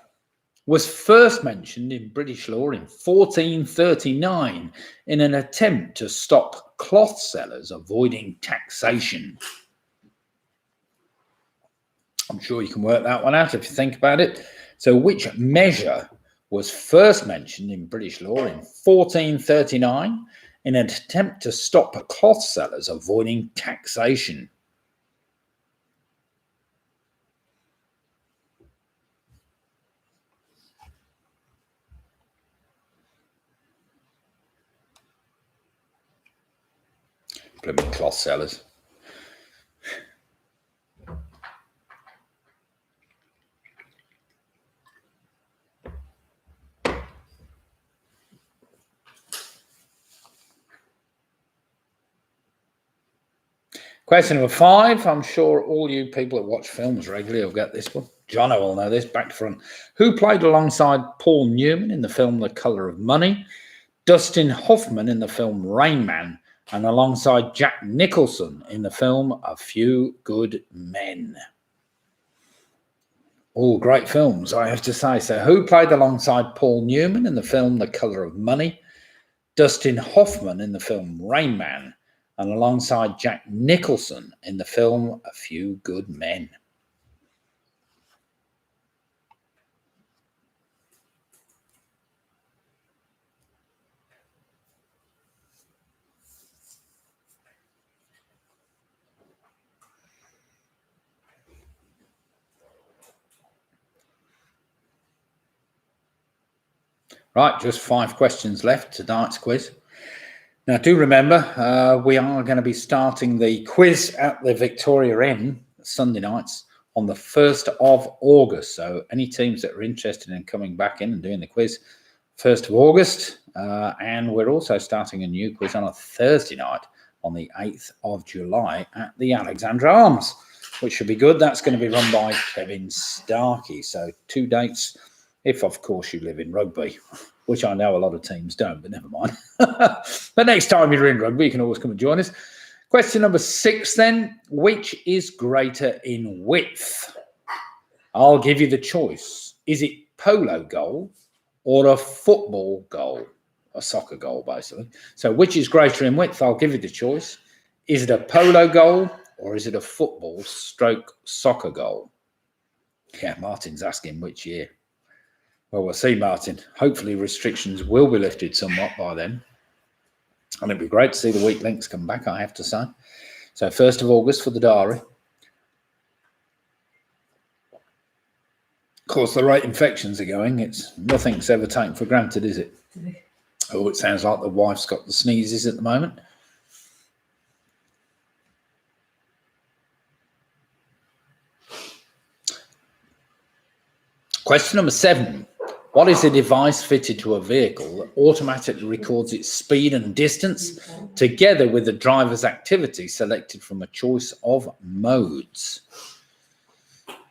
was first mentioned in British law in 1439 in an attempt to stop cloth sellers avoiding taxation? I'm sure you can work that one out if you think about it. So which measure was first mentioned in British law in 1439 in an attempt to stop cloth sellers avoiding taxation? Blooming cloth sellers. Question number 5. I'm sure all you people that watch films regularly will get this one. Jono will know this, back to front. Who played alongside Paul Newman in the film The Colour of Money? Dustin Hoffman in the film Rain Man, and alongside Jack Nicholson in the film A Few Good Men. All great films, I have to say. So who played alongside Paul Newman in the film The Colour of Money? Dustin Hoffman in the film Rain Man, and alongside Jack Nicholson in the film A Few Good Men. Right, just 5 questions left tonight's quiz. Now, do remember, we are going to be starting the quiz at the Victoria Inn Sunday nights on the 1st of August. So any teams that are interested in coming back in and doing the quiz, 1st of August. And we're also starting a new quiz on a Thursday night on the 8th of July at the Alexandra Arms, which should be good. That's going to be run by Kevin Starkey. So 2 dates, if, of course, you live in Rugby, which I know a lot of teams don't, but never mind. But next time you're in Rugby, you can always come and join us. Question number 6 then. Which is greater in width? I'll give you the choice. Is it polo goal or a football goal? A soccer goal, basically. So which is greater in width? I'll give you the choice. Is it a polo goal or is it a football stroke soccer goal? Yeah, Martin's asking which year. Well, we'll see, Martin. Hopefully restrictions will be lifted somewhat by then. And it'd be great to see the weak links come back, I have to say. So 1st of August for the diary. Of course, the rate infections are going. It's nothing's ever taken for granted, is it? Oh, it sounds like the wife's got the sneezes at the moment. Question number 7. What is a device fitted to a vehicle that automatically records its speed and distance together with the driver's activity selected from a choice of modes?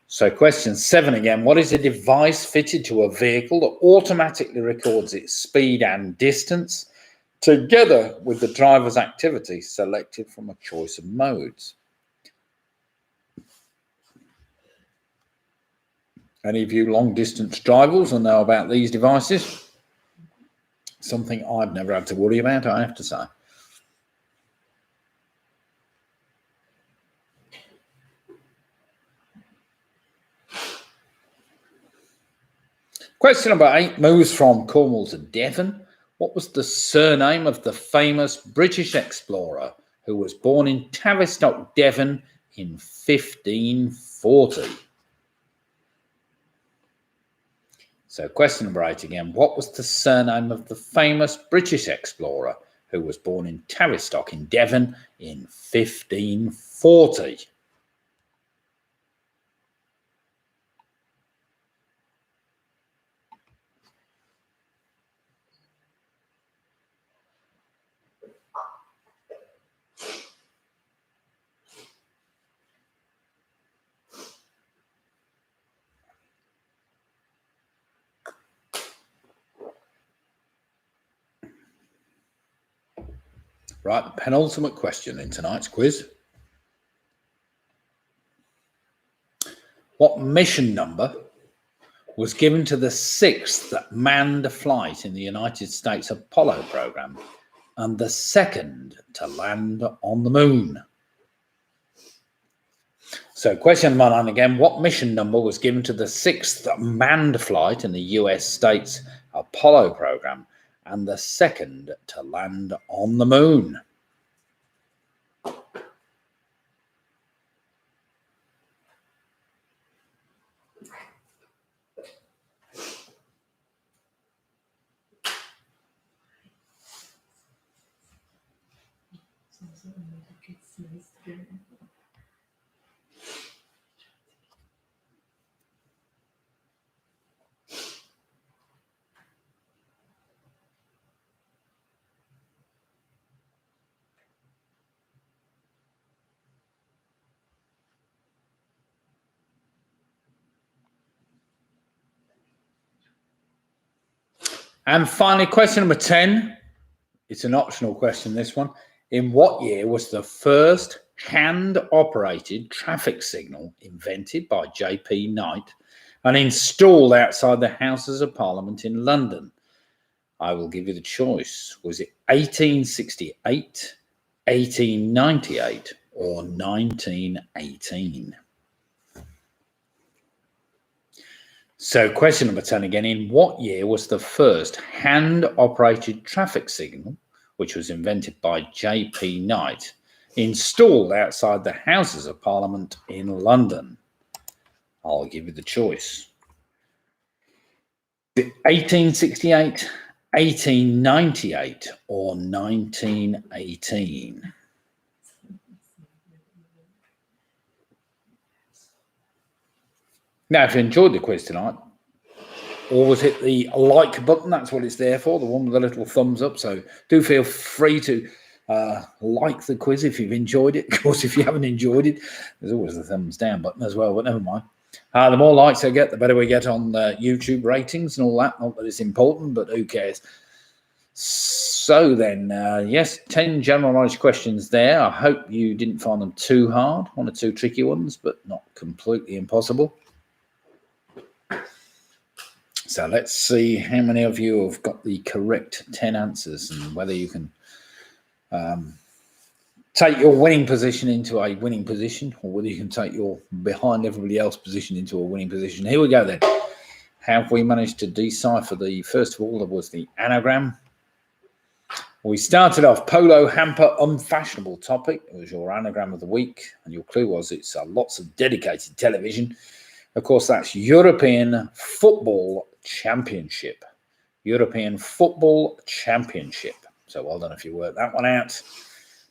So question 7 again. What is a device fitted to a vehicle that automatically records its speed and distance together with the driver's activity selected from a choice of modes? Any of you long-distance drivers will know about these devices. Something I've never had to worry about, I have to say. Question number 8 moves from Cornwall to Devon. What was the surname of the famous British explorer who was born in Tavistock, Devon in 1540? So question number 8 again. What was the surname of the famous British explorer who was born in Tavistock in Devon in 1540? Right, the penultimate question in tonight's quiz. What mission number was given to the 6th manned flight in the United States Apollo program and the 2nd to land on the moon? So question 1 again, what mission number was given to the 6th manned flight in the US States Apollo program and the 2nd to land on the moon? And finally, question number 10. It's an optional question, this one. In what year was the first hand-operated traffic signal invented by J.P. Knight and installed outside the Houses of Parliament in London? I will give you the choice. Was it 1868, 1898, or 1918? So question number 10 again, in what year was the first hand-operated traffic signal, which was invented by J.P. Knight, installed outside the Houses of Parliament in London? I'll give you the choice. 1868, 1898, or 1918? Now, if you enjoyed the quiz tonight, always hit the like button. That's what it's there for, the one with the little thumbs up. So do feel free to like the quiz if you've enjoyed it. Of course, if you haven't enjoyed it, there's always the thumbs down button as well, but never mind. The more likes I get, the better we get on YouTube ratings and all that. Not that it's important, but who cares? So then, yes, 10 general knowledge questions there. I hope you didn't find them too hard. 1 or 2 tricky ones, but not completely impossible. So let's see how many of you have got the correct 10 answers and whether you can take your winning position into a winning position or whether you can take your behind everybody else position into a winning position. Here we go then. Have we managed to decipher the, first of all, there was the anagram. We started off polo hamper unfashionable topic. It was your anagram of the week and your clue was it's lots of dedicated television. Of course, that's European Football Championship. European Football Championship. So well done if you worked that one out.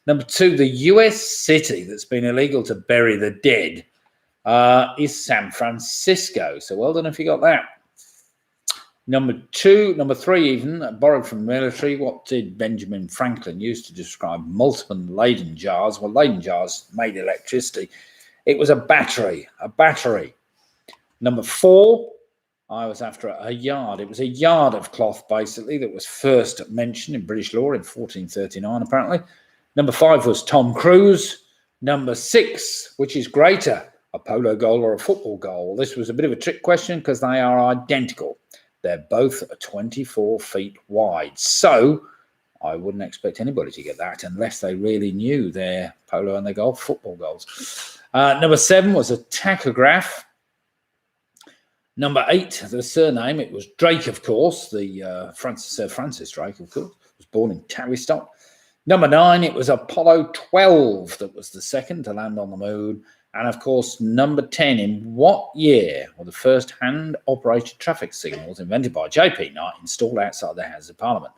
Number 2, the US city that's been illegal to bury the dead is San Francisco. So well done if you got that. Number 3 even, borrowed from military. What did Benjamin Franklin use to describe multiple Leyden jars? Well, Leyden jars made electricity. It was a battery, Number 4, I was after a yard. It was a yard of cloth, basically, that was first mentioned in British law in 1439, apparently. Number 5 was Tom Cruise. Number 6, which is greater, a polo goal or a football goal? This was a bit of a trick question because they are identical. They're both 24 feet wide. So I wouldn't expect anybody to get that unless they really knew their polo and their golf football goals. Number 7 was a tachograph. Number 8, the surname, it was Drake, of course, the Sir Francis Drake, of course, was born in Tavistock. Number 9, it was Apollo 12 that was the second to land on the moon. And, of course, number 10, in what year were the first hand-operated traffic signals invented by J.P. Knight installed outside the Houses of Parliament?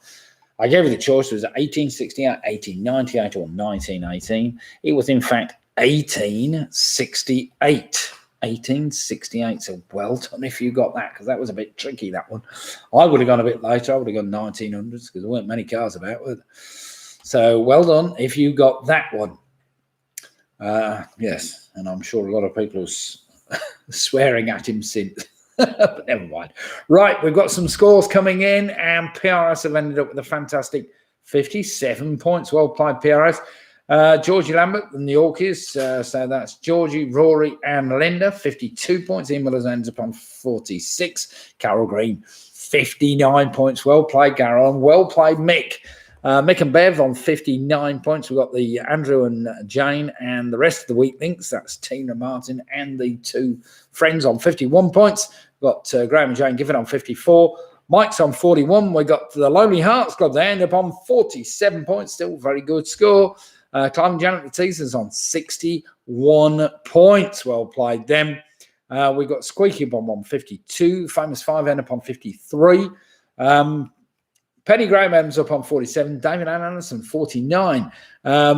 I gave you the choice. It was 1868, 1898 or 1918. It was, in fact, 1868. 1868. So well done if you got that, because that was a bit tricky, that one. I would have gone a bit later. I would have gone 1900s because there weren't many cars about, were there? So well done if you got that one. Yes, and I'm sure a lot of people are swearing at him since. But never mind. Right, we've got some scores coming in, and PRS have ended up with a fantastic 57 points. Well played, PRS. Georgie Lambert and the Orchies. So that's Georgie, Rory, and Linda, 52 points. Ian Millers ends up on 46. Carol Green, 59 points. Well played, Carol. And well played, Mick. Mick and Bev on 59 points. We've got the Andrew and Jane and the rest of the week links. That's Tina, Martin, and the two friends on 51 points. We've got Graham and Jane Giffen on 54. Mike's on 41. We got the Lonely Hearts Club. They end up on 47 points. Still very good score. Clive and Janet the Teasers on 61 points. Well played them. We've got Squeaky Bomb on 52. Famous Five end up on 53. Penny Graham ends up on 47. David and Anderson, 49.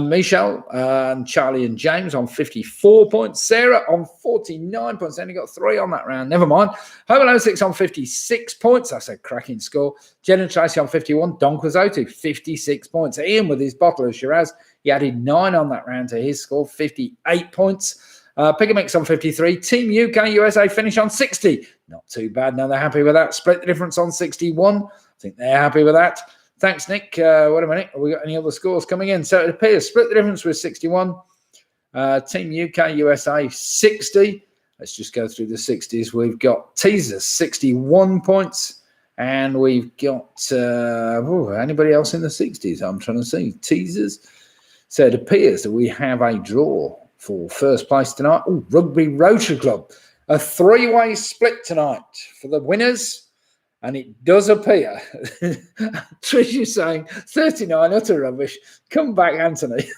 Michelle and Charlie and James on 54 points. Sarah on 49 points. Only got 3 on that round. Never mind. Home 06 on 56 points. That's a cracking score. Jen and Tracy on 51. Don Quazzotti, 56 points. Ian with his bottle of Shiraz. He added 9 on that round to his score, 58 points. Pigamix on 53. Team UK USA finish on 60. Not too bad. No, they're happy with that. Split the difference on 61. I think they're happy with that. Thanks, Nick. Wait a minute. Have we got any other scores coming in? So it appears split the difference with 61. Team UK USA 60. Let's just go through the 60s. We've got Teasers 61 points. And we've got anybody else in the 60s? I'm trying to see. Teasers. So it appears that we have a draw for first place tonight. Oh, Rugby Rotary Club. A 3-way split tonight for the winners. And it does appear, Trish is saying, 39, utter rubbish. Come back, Anthony.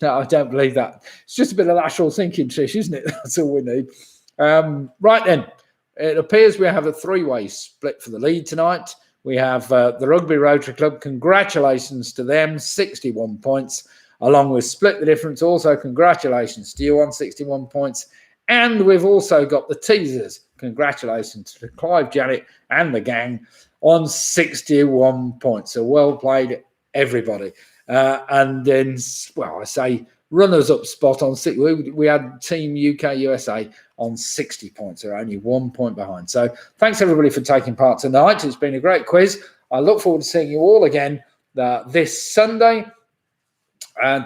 No, I don't believe that. It's just a bit of lateral thinking, Trish, isn't it? That's all we need. Right then, it appears we have a 3-way split for the lead tonight. We have the Rugby Rotary Club. Congratulations to them, 61 points, along with Split the Difference. Also, congratulations to you on 61 points. And we've also got the Teasers. Congratulations to Clive, Janet, and the gang on 61 points. So well played, everybody. And then, well, I say runners-up spot on 60. We had Team UK USA on 60 points. They're only 1 point behind. So thanks, everybody, for taking part tonight. It's been a great quiz. I look forward to seeing you all again this Sunday.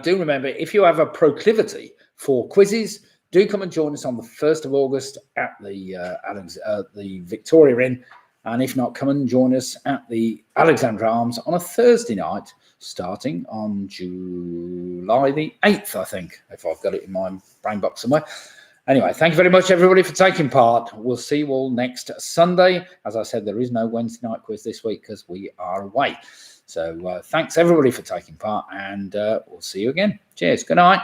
Do remember, if you have a proclivity for quizzes, do come and join us on the 1st of August at the Victoria Inn. And if not, come and join us at the Alexandra Arms on a Thursday night, starting on July the 8th, I think, if I've got it in my brain box somewhere. Anyway, thank you very much, everybody, for taking part. We'll see you all next Sunday. As I said, there is no Wednesday night quiz this week because we are away. So thanks, everybody, for taking part, and we'll see you again. Cheers. Good night.